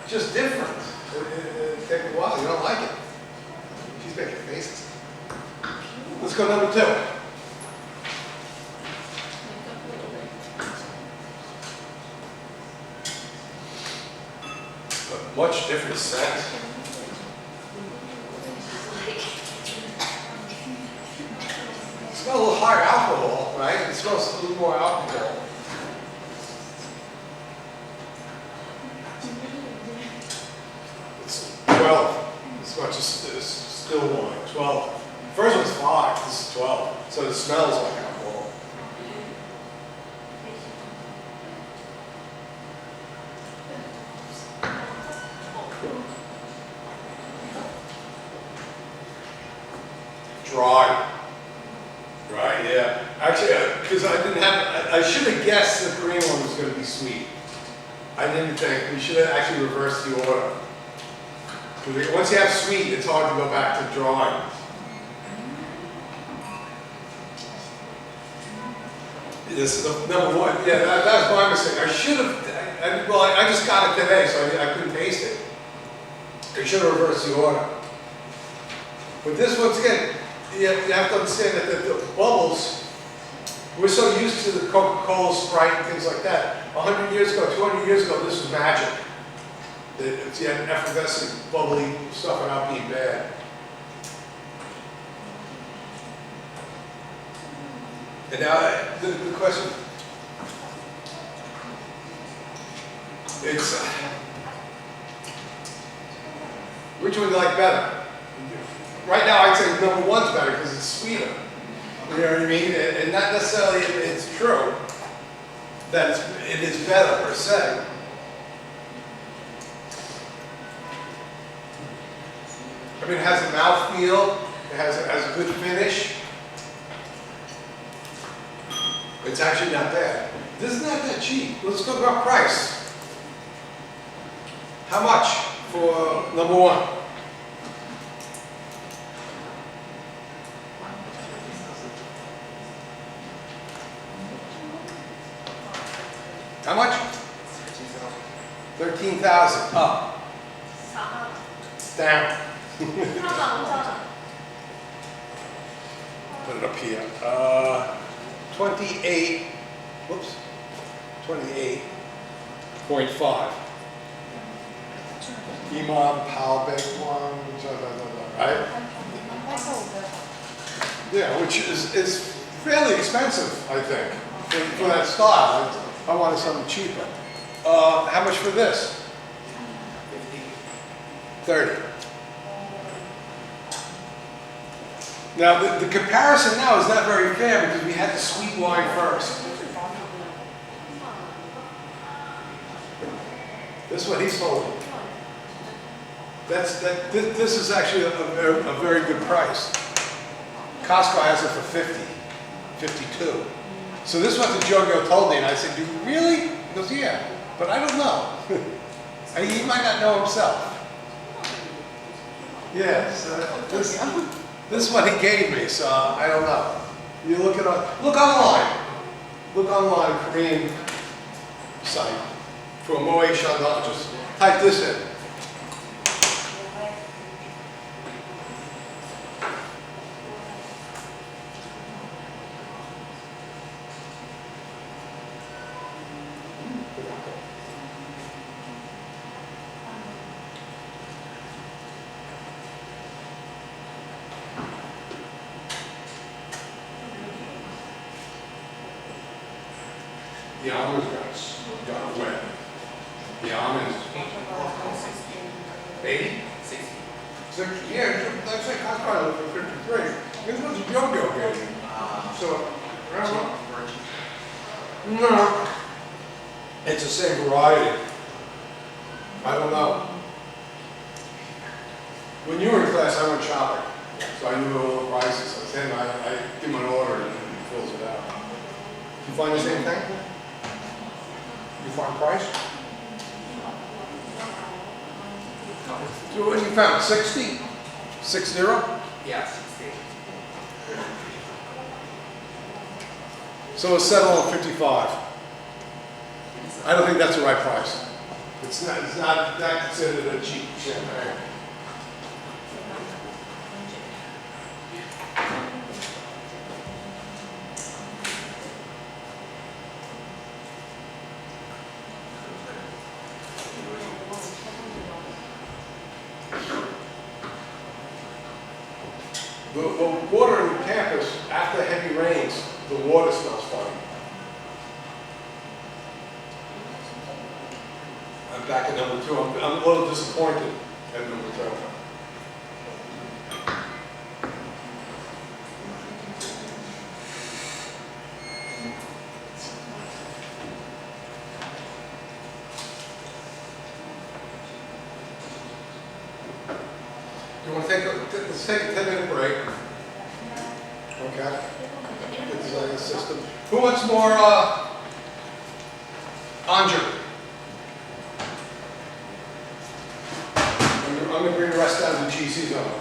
Just different. It take a while. You don't like it. She's making faces. Let's go number 2. Much different scent. It smells a little higher alcohol, right? It smells a little more alcohol. It's 12. As much as still wine. 12. First one's 5. This is 12. So it smells like alcohol. Dry. Right, yeah. Actually, because I should have guessed the Korean one was going to be sweet. I didn't think. We should have actually reversed the order. Because once you have sweet, it's hard to go back to dry. This is the number 1. Yeah, that's my mistake. I should have. I just got it today, so I couldn't taste it. I should have reversed the order. But this, once again, you have to understand that the bubbles, we're so used to the Coca-Cola, Sprite, and things like that. 100 years ago, 200 years ago, this was magic. You had effervescent, bubbly stuff without being bad. And now, the question, it's, which one do you like better? Right now, I'd say number one's better because it's sweeter. You know what I mean? And not necessarily it's true that it is better per se. I mean, it has a mouthfeel, it has a good finish. It's actually not bad. This is not that cheap. Let's talk about price. How much for number one? How much? 13,000. Up. Down. Put it up here. 28. Whoops. 28.5. Imam Palbeck one, right? Yeah, which is fairly expensive, I think, for that style. I wanted something cheaper. How much for this? 30. Now, the comparison now is not very fair because we had the sweet wine first. This is what he sold me. This is actually a very good price. Costco has it for 50, 52. So this is what the Jogo told me, and I said, "Do you really?" He goes, "Yeah, but I don't know." He might not know himself. Yes, this is what he gave me, so I don't know. You look online. Look online, Korean site for Moe Chandon. Just type this in. The almonds got wet. The almonds. 80? 60. Yeah, that's like Costco for 53. This one's a Jogo game. So, I don't know. No. It's the same variety. I don't know. When you were in class, I went shopping. So I knew all the prices. Then I give him an order and he fills it out. You find the same thing? You find price? So what you found? 60? 60?
Yeah, 60.
So it's settled on 55. I don't think that's the right price. It's not that considered a cheap champagne. The water in the campus, after heavy rains, the water smells funny. I'm back at number 2. I'm a little disappointed at number 2. You want to let's take a 10-minute break. Okay. The design system. Who wants more Anjou? I'm going to bring the rest down to the GC zone.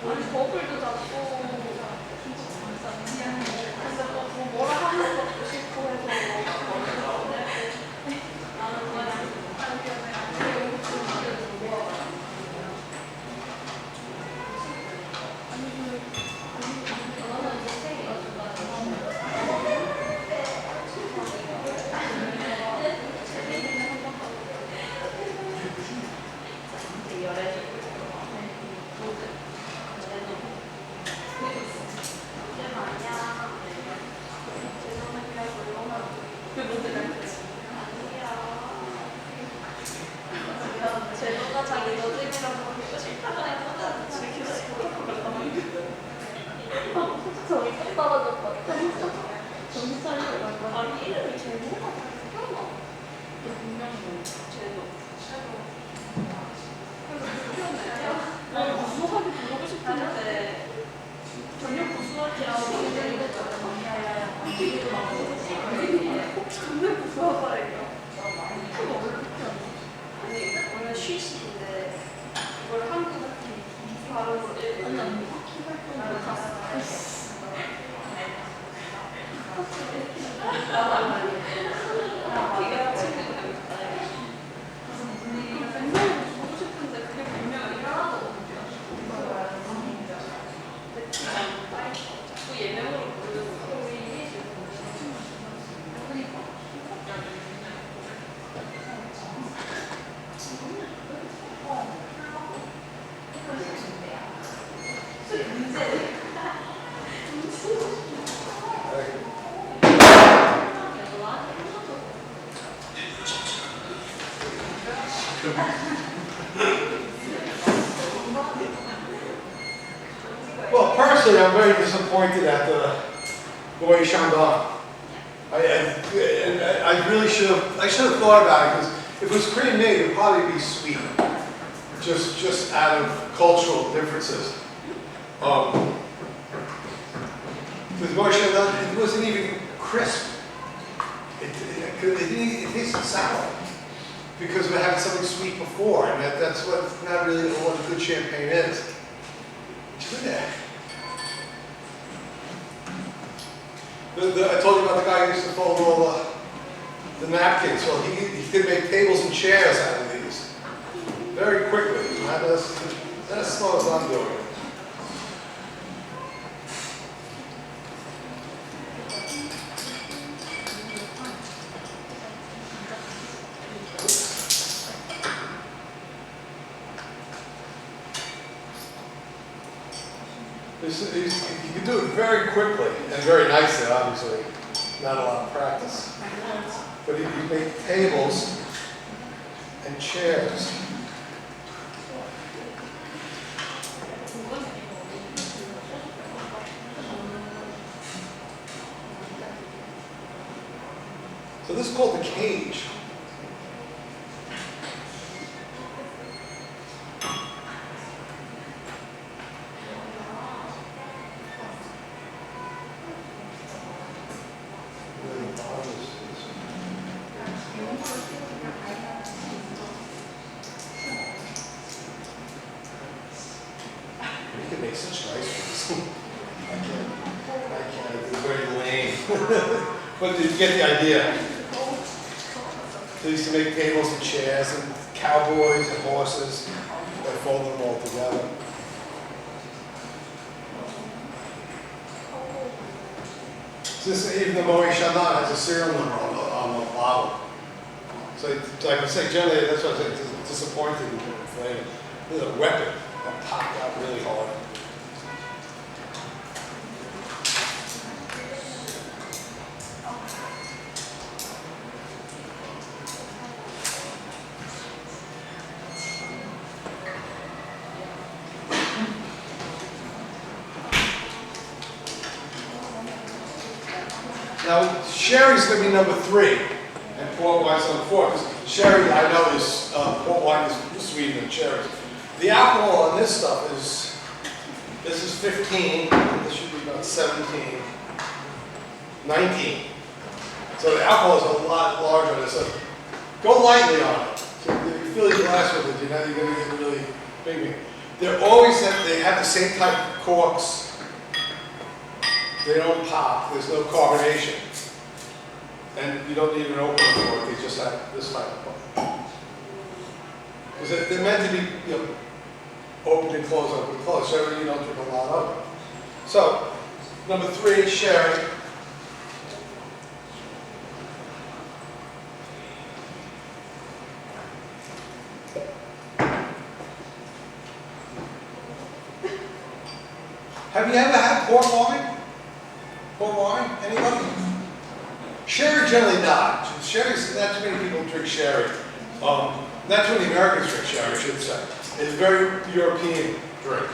아니 버블도 잡고 근데 또 뭐라 하는 것도 싫고 해서 나는 그냥 제노가 자기 너집이랑 보고 싶다고 했거든. 저기 또 떨어졌거든. 정신 차리고 갈 거야. 아니 이름이 제노가 바뀌었나? 분명히 제노. 그래서 구수하게 부르고 싶은데 저녁 구수하기라고 굉장히 이랬잖아. 되게 막 혹시 정말 구수하다 이거. 그거 원래 그렇게 아니 원래 쉬식인데 이걸 한국 같은 발음으로 아니 아니 키발동으로 갔어. 기가 친구가 있다. 분명히 보고 싶은데 그게 분명히 하나도 없는데 자꾸 예명으로 부르는 소리 그러니까
Well, personally, I'm very disappointed at the way Shandong. I really should have thought about it, because if it was Korean made, it would probably be sweet, just out of cultural differences. With Moe Shandong, it wasn't even crisp. It tasted sour because we had something sweet before, and that's what not really what a good champagne is. I told you about the guy who used to fold all the napkins. Well, he could make tables and chairs out of these very quickly. That's as slow as I'm doing it. You can do it very quickly and very nicely, obviously. Not a lot of practice. But you make tables and chairs. So this is called the cage. Make such nice ones. I can't, it's very lame. But you get the idea. They used to make tables and chairs and cowboys and horses. They fold them all together. So even the Moe Shandong has a serial number on the bottle. So like I say, generally that's what I say, it's disappointing in flavor. This is a weapon that popped out really hard. Now, sherry's going to be number 3, and port wine's number 4, because sherry, I know, is port wine is sweeter than cherries. The alcohol on this stuff is, this is 15, and this should be about 17, 19. So the alcohol is a lot larger than this. So go lightly on it. So if you fill your glass with it, you know you're going to get really big. They're always, they have the same type of corks. They don't pop, there's no carbonation. And you don't need an opener for it, they just have this type of cork. Because they're meant to be, you know, open and close, so you don't drink a lot of it. So, number 3, sherry. Have you ever had port wine? Port wine? Anybody? Sherry generally not. Sherry's, not too many people drink sherry. Not too many Americans drink sherry, I should say. It's a very European drink.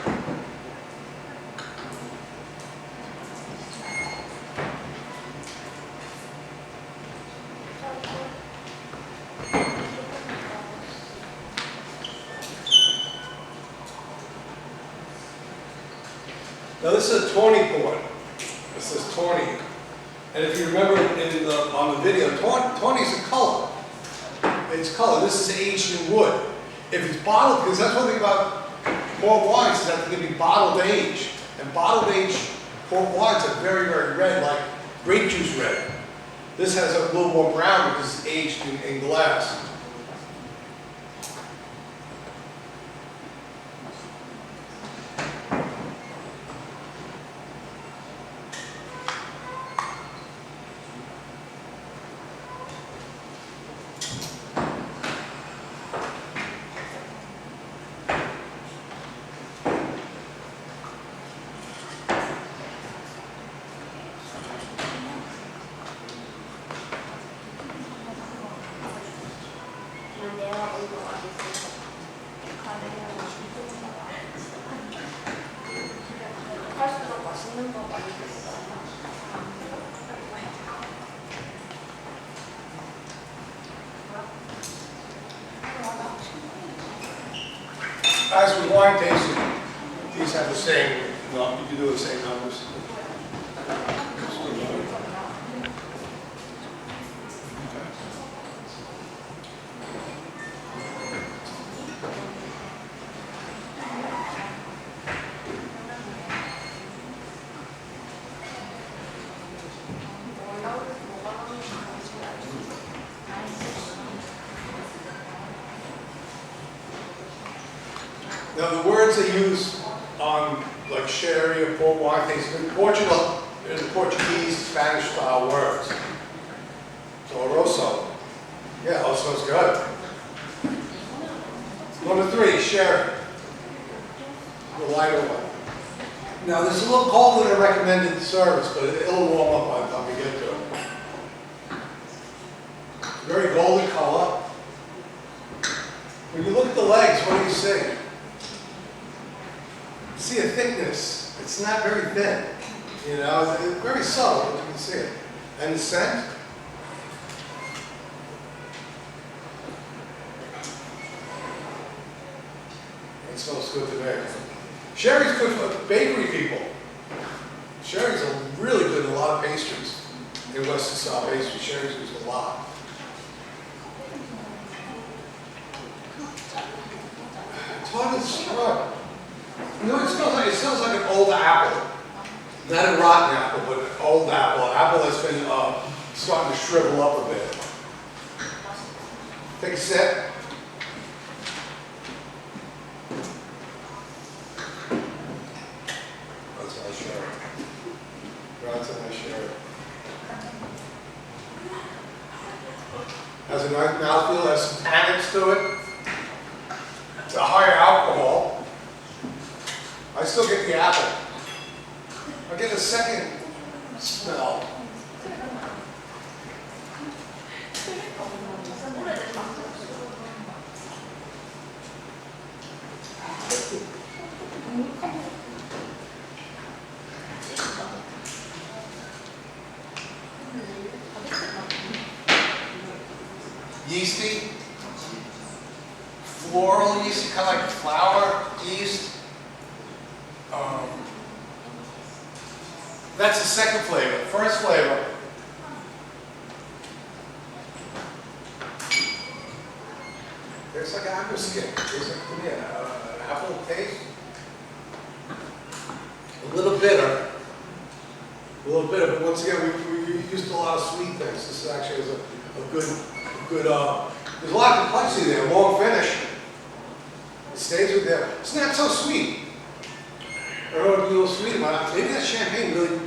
Now this is a tawny port. This says tawny. And if you remember on the video, tawny is a color. It's color. This is aged in wood. If it's bottled, because that's one thing about port wines, is that they can be bottled aged. And bottled aged port wines are very, very red, like grape juice red. This has a little more brown because it's aged in glass.
할수록 맛있는 거 많이 드세요.
As with wine tasting, these have the same, no, you can do the same numbers. Now the words they use on like sherry or port wine things in Portugal, they're the Portuguese, Spanish style words. So Rosso, yeah, Rosso is good. Number 3, sherry, the lighter one. Now this is a little colder than a recommended service, but it'll warm up by the time we get to it. Very golden color. When you look at the legs, what do you see? See a thickness. It's not very thin. You know, it's very subtle, but you can see it. And the scent? It smells good to me. Sherry's good for bakery people. Sherry's really good in a lot of pastries. In Western style pastries, sherry's used a lot. It's hard to describe. You know, it smells like an old apple. Not a rotten apple, but an old apple. An apple that's been starting to shrivel up a bit. Take a sip. That's a nice sherry. That's a nice sherry. Has a nice mouthfeel, has some tannins to it. It's a higher alcohol. I still get the apple. I get a second smell. Yeasty, floral yeast, kind of like flower yeast. That's the second flavor. First flavor. There's like apple skin. There's like, yeah, apple taste. A little bitter. But once again, we used a lot of sweet things. This actually is a good, there's a lot of complexity there. Long finish. It stays with there. It's not so sweet. I don't know what a little sweet about it. Maybe that champagne really,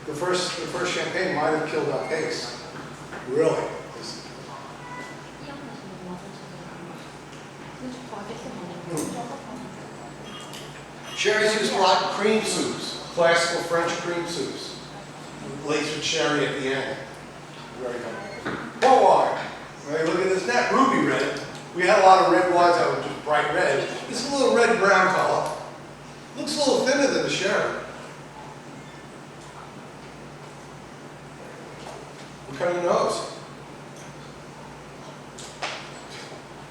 the first champagne might have killed our taste. Really. Sherry's used a lot in cream soups, classical French cream soups, laced with sherry at the end. Very good. Port wine. Right, look at this, not ruby red. We had a lot of red wines that were just bright red. This is a little red brown color. Looks a little thinner than the sherry. What kind of nose?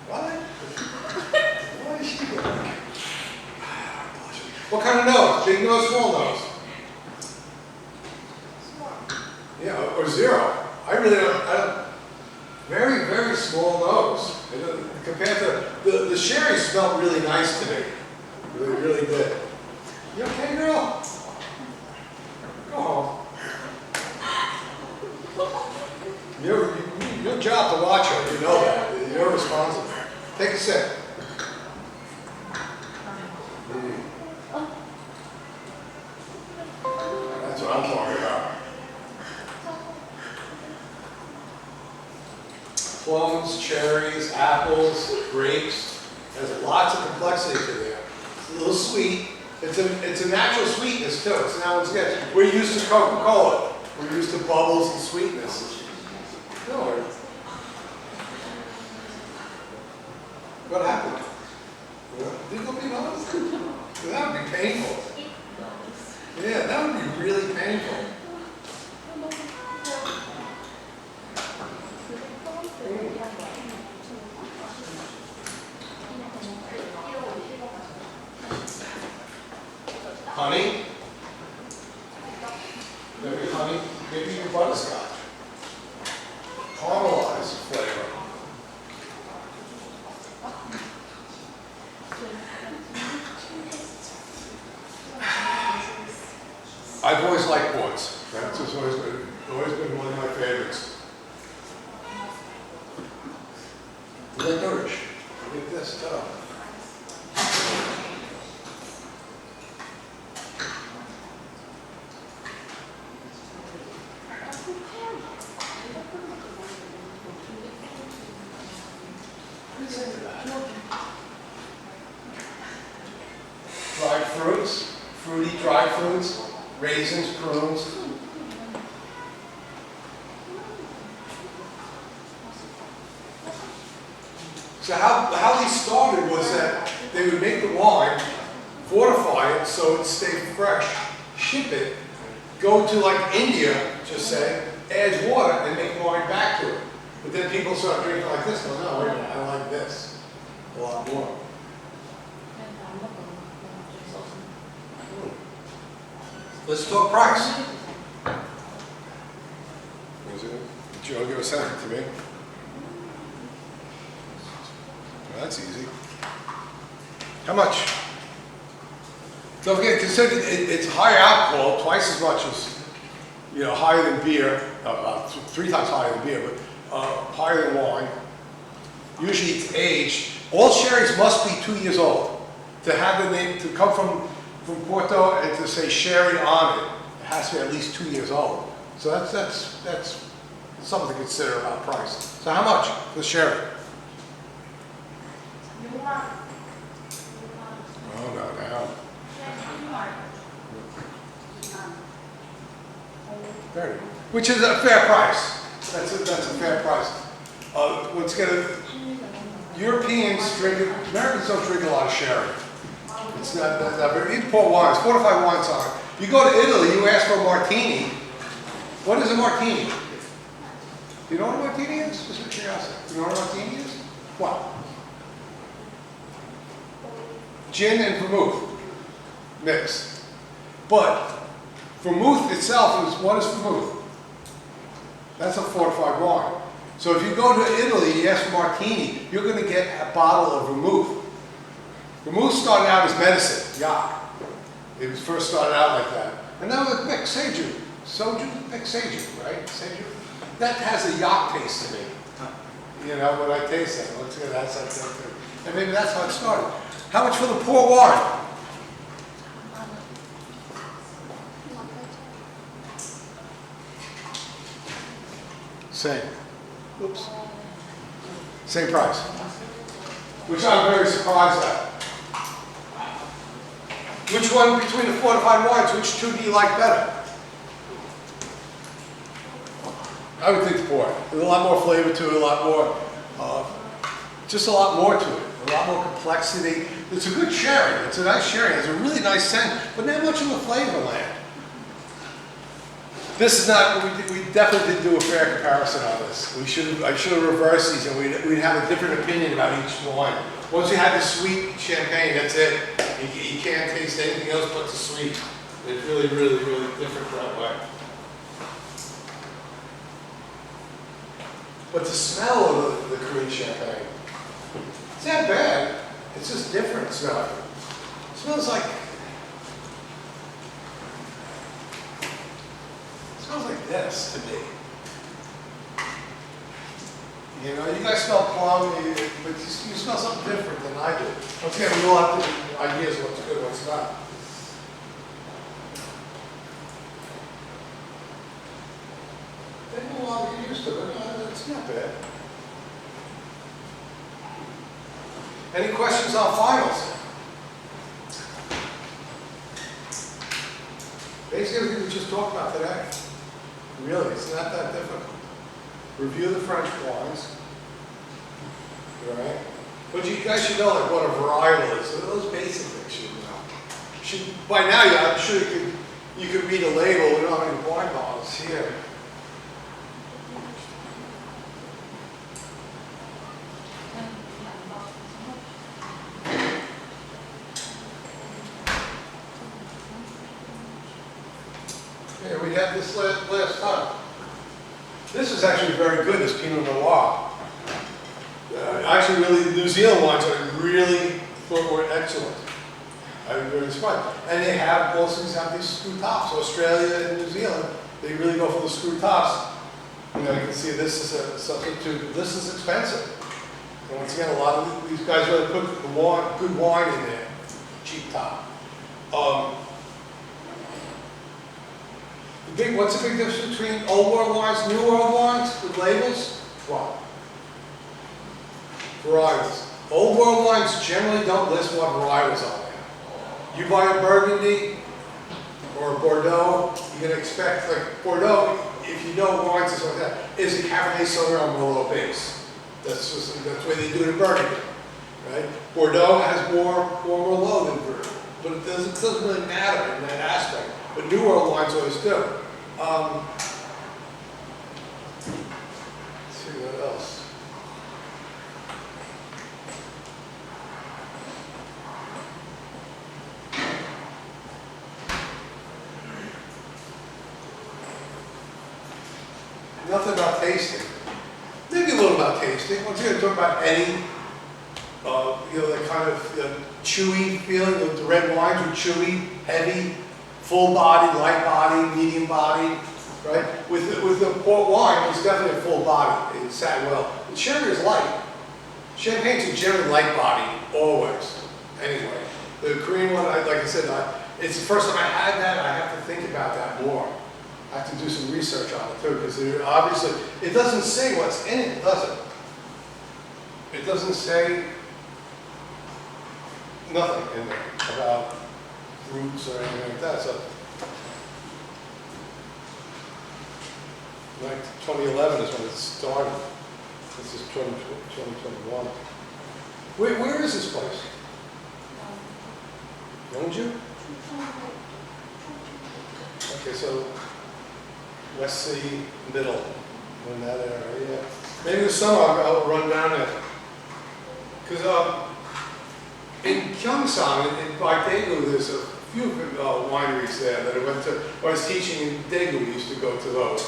What? Why is she going? What kind of nose? Big nose, small nose? Yeah, or zero. I don't. Very, very small nose. Compared to, the sherry smelled really nice to me. Really, really good. You okay, girl? Go home. Your job to watch her, you know that. You're responsible. Take a sip. That's what I'm talking about. Plums, cherries, apples, grapes. There's lots of complexity to there. It's a little sweet. It's a natural sweetness too. It's now once again, we're used to Coca-Cola. We're used to bubbles and sweetness. No. What happened? Did you be honest? That would be painful. Yeah, that would be really painful. Honey? Maybe honey, maybe your butterscotch. Caramelized flavor. I've always liked ports. That's just always been one of my favorites. Licorice. Look at this stuff. Dried fruits, fruity dried fruits, raisins, prunes. So how these started was that they would make the wine, fortify it so it stayed fresh, ship it, go to like India, just say, add water and make wine back to it. But then people start drinking like this, go, no, wait a minute, I like this a lot more. Let's talk price. Joe, give a second to me. Well, that's easy. How much? Don't forget, consider it's higher alcohol, twice as much as, higher than beer, 3 times higher than beer, but higher than wine. Usually it's aged. All sherries must be 2 years old. To have the name, to come from Porto and to say sherry on it, it has to be at least 2 years old. So that's something to consider about price. So how much for sherry? Oh, no, now. 30. Which is a fair price. That's a fair price. Once again, Europeans drink it, Americans don't drink a lot of sherry. It's not very, you pour wines, fortified wines on it. You go to Italy, you ask for a martini. What is a martini? Do you know what a martini is? Just for curiosity. Do you know what a martini is? What? Gin and vermouth mixed. But vermouth itself is, what is vermouth? That's a fortified wine. So if you go to Italy and you ask for martini, you're going to get a bottle of vermouth. Vermouth started out as medicine, yak. It was first started out like that. And now with Bic Seju. Bic Seju, right? Seju? That has a yacht taste to me. You know, when I taste that, let's get that's like that too. And maybe that's how it started. How much for the port wine? Same. Oops. Same price. Which I'm very surprised at. Which one between the fortified wines, which two do you like better? I would think the port. There's a lot more flavor to it, a lot more, just a lot more to it. A lot more complexity. It's a good sherry. It's a nice sherry. It's a really nice scent, but not much of a flavor land. This is not, we definitely didn't do a fair comparison on this. I should have reversed these and we'd have a different opinion about each wine. Once you have the sweet champagne, that's it. You can't taste anything else but the sweet. It's really, really, really different that way. But the smell of the Korean champagne, it's not bad. It's just different smell. It smells like this to me. You know, you guys smell plum, but you smell something different than I do. Once again, we all have different ideas of what's good, what's not. Take a while to get used to it. It's not bad. Any questions on finals? Basically everything we just talked about today. Really, it's not that difficult. Review the French wines. All right? But you guys should know like what a varietal is. So those basic things you know. By now, I'm sure you could read a label. We don't have any wine bottles here. Yeah, we had this last time. This is actually very good, this Pinot Noir. Actually, really, New Zealand wines are really were excellent. I was very surprised. And they have, most of these have these screw tops. Australia and New Zealand, they really go for the screw tops. You know, you can see this is a substitute. This is expensive. And once again, a lot of these guys really put the good wine in there. Cheap top. What's the big difference between old world wines, new world wines with labels? What? Varietals. Old world wines generally don't list what varietals are there. You buy a Burgundy or a Bordeaux, you're going to expect, like Bordeaux, if you know wines and stuff like that, is a Cabernet Sauvignon Merlot base. That's the way they do it in Burgundy, right? Bordeaux has more Merlot than Burgundy, but it doesn't really matter in that aspect. But New World wines always do. Let's see what else. Nothing about tasting. Maybe a little about tasting. Once again, talk about any, you know, that kind of chewy feeling. The red wines are chewy, heavy. Full body, light body, medium body, right? With the port wine, it's definitely a full body. It sat well. The sherry is light. Champagnes are generally light body, always. Anyway, the Korean one, like I said, it's the first time I had that. I have to think about that more. I have to do some research on it too, because obviously it doesn't say what's in it, does it? It doesn't say nothing in there about fruits or anything like that. So, like 2011 is when it started. This is 2021. Where is this place? Yeongju? Okay, so West City, middle, in that area. Yeah. Maybe this summer I'll run down there. Because in Gyeongsang, by Daegu, there's a few wineries there that I went to. When I was teaching in Daegu, we used to go to those.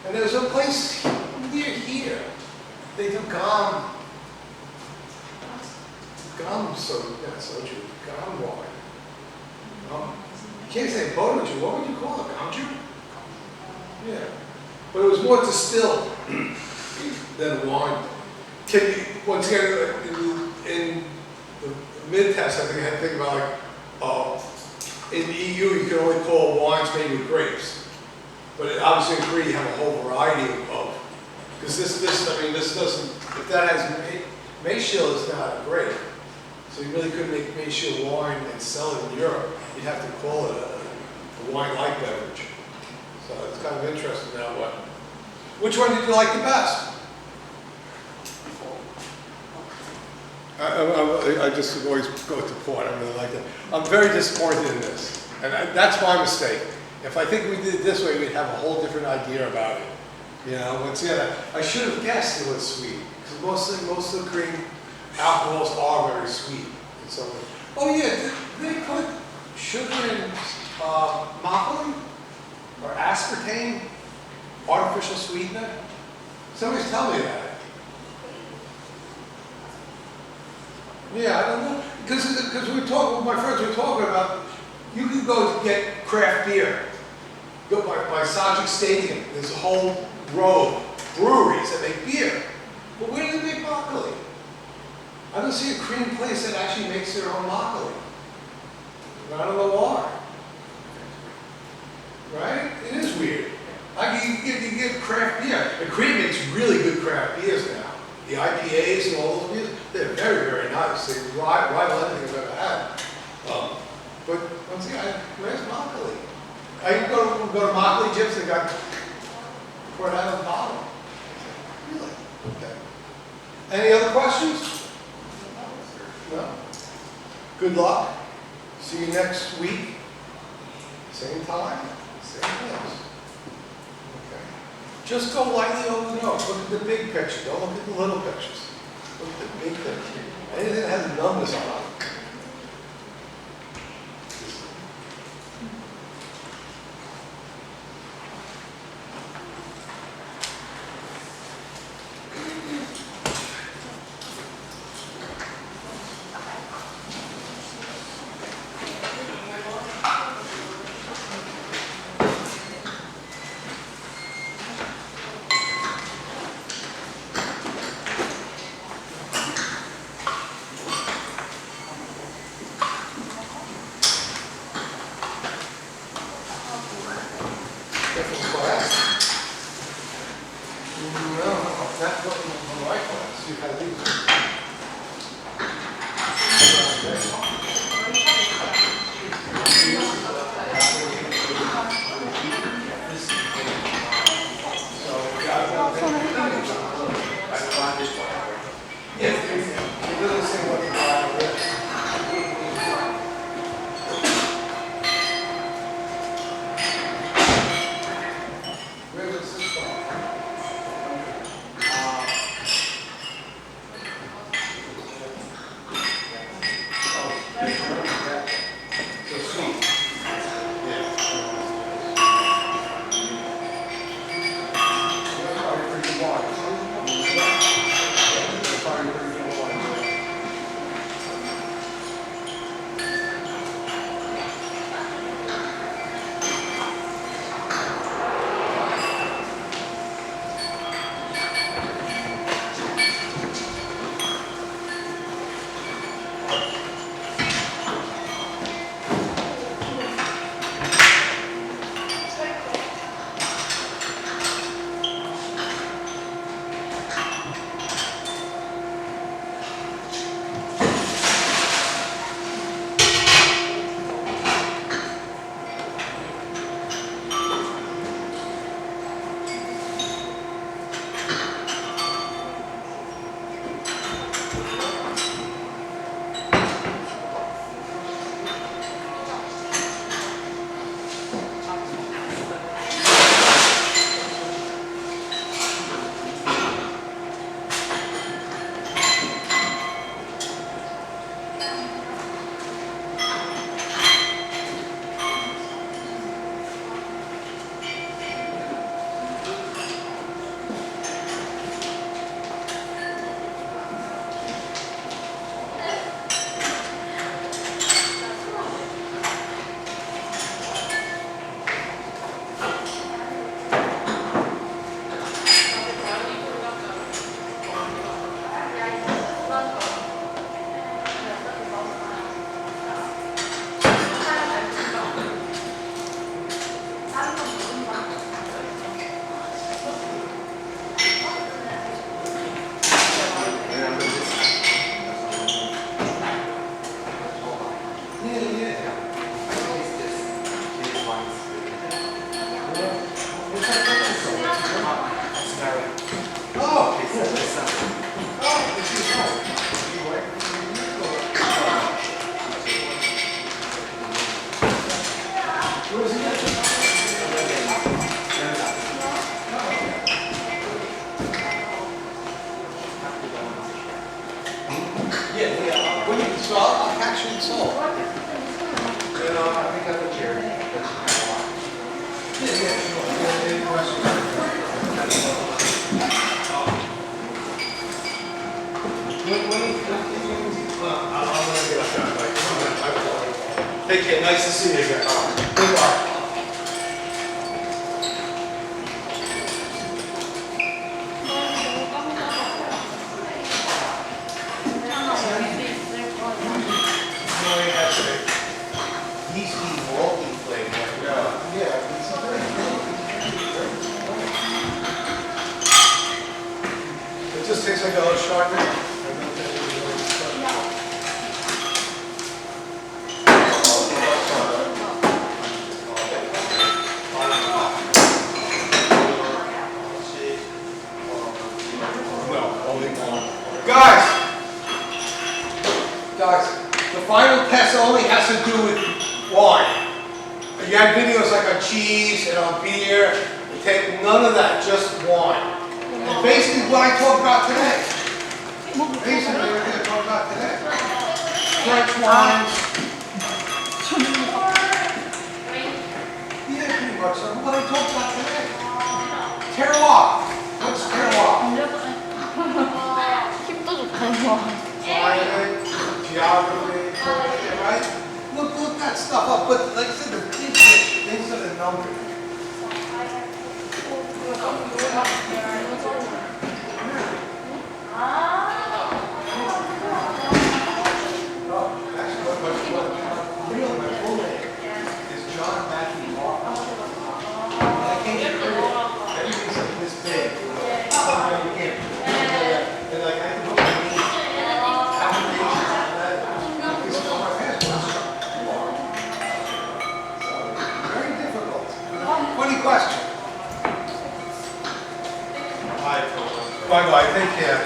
And there's a place near here. They do soju, gam wine. can't say potager, what would you call it, conjure? Yeah, but it was more distilled than wine. Can you, once again, in the mid-test, I think I had to think about like, in the EU, you can only call wines made with grapes. But obviously in Korea, you have a whole variety of, because this doesn't, if that has, Mayshil is not a grape. So you really couldn't make Mayshil wine and sell it in Europe. You'd have to call it a wine-like beverage. So it's kind of interesting now what. Which one did you like the best? I just always go to port. I really like it. I'm very disappointed in this, and that's my mistake. If I think we did it this way, we'd have a whole different idea about it. You know, once again, I should have guessed it was sweet because most of the Korean alcohols are very sweet. And so, oh yeah, did they put sugar in makgeolli or aspartame, artificial sweetener? Somebody's tell me that. Yeah, I don't know. Because we talk with my friends, we're talking about, you can go get craft beer. Go by Sajik Stadium, there's a whole row of breweries that make beer. But where do they make makgeolli? I don't see a Korean place that actually makes their own makgeolli. I don't know why. Right? It is weird. Like you get craft beer. And Korea makes really good craft beers now. The IPAs and all those beers, they're very, very nice. They rival anything I've ever had. But once again, where's makgeolli? I can go to makgeolli gyms and got poured out of the bottle. Really? Okay. Any other questions? No? Good luck. See you next week. Same time, same place. Okay. Just go lightly over the nose. Look at the big picture. Don't look at the little pictures. Look at the big picture. Anything that has numbers on it. Okay, nice to see you again. Good luck. He's multi-played. Yeah, he's very It just tastes like a little Chardonnay. Guys, the final test only has to do with wine. You have videos like on cheese and on beer. You take none of that, just wine. And basically what I talked about today. Basically everything I talked about today. French wines. Yeah, pretty much. So what I talked about today. Terroir. What's terroir? Climate, geography, right? Look that stuff up, but like I said, the big things are the numbers. My full name is John Matthew Walker. I came here early. Everything's like this big. Somehow you can't. And like I have to put my name. Very difficult. Funny question. Bye-bye. Take care.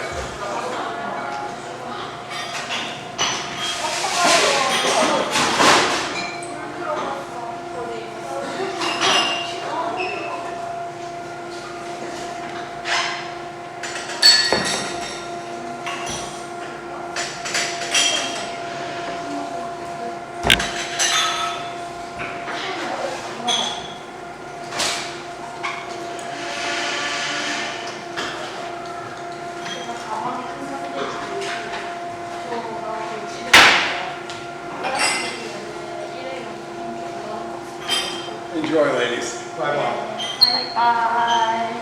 Enjoy, ladies. Bye-bye.
Bye.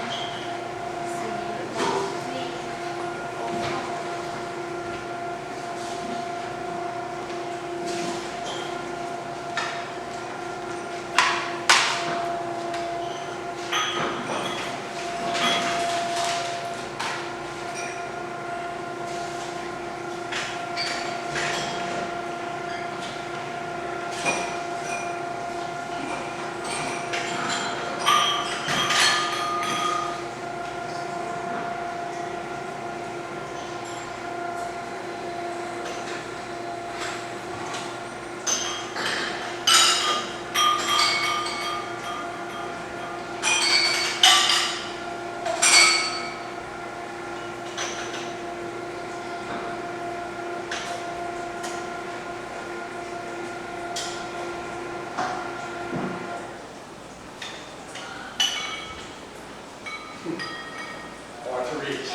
Hard to reach.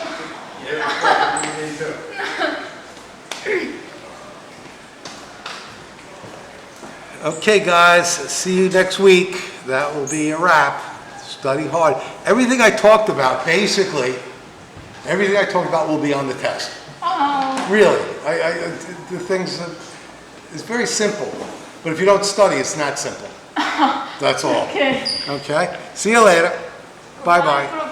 Yeah, me too. Okay, guys, see you next week. That will be a wrap. Study hard. Everything I talked about, basically, everything I talked about will be on the test. Really. The things, it's very simple. But if you don't study, it's not simple. That's all.
Okay.
Okay? See you later. Bye-bye.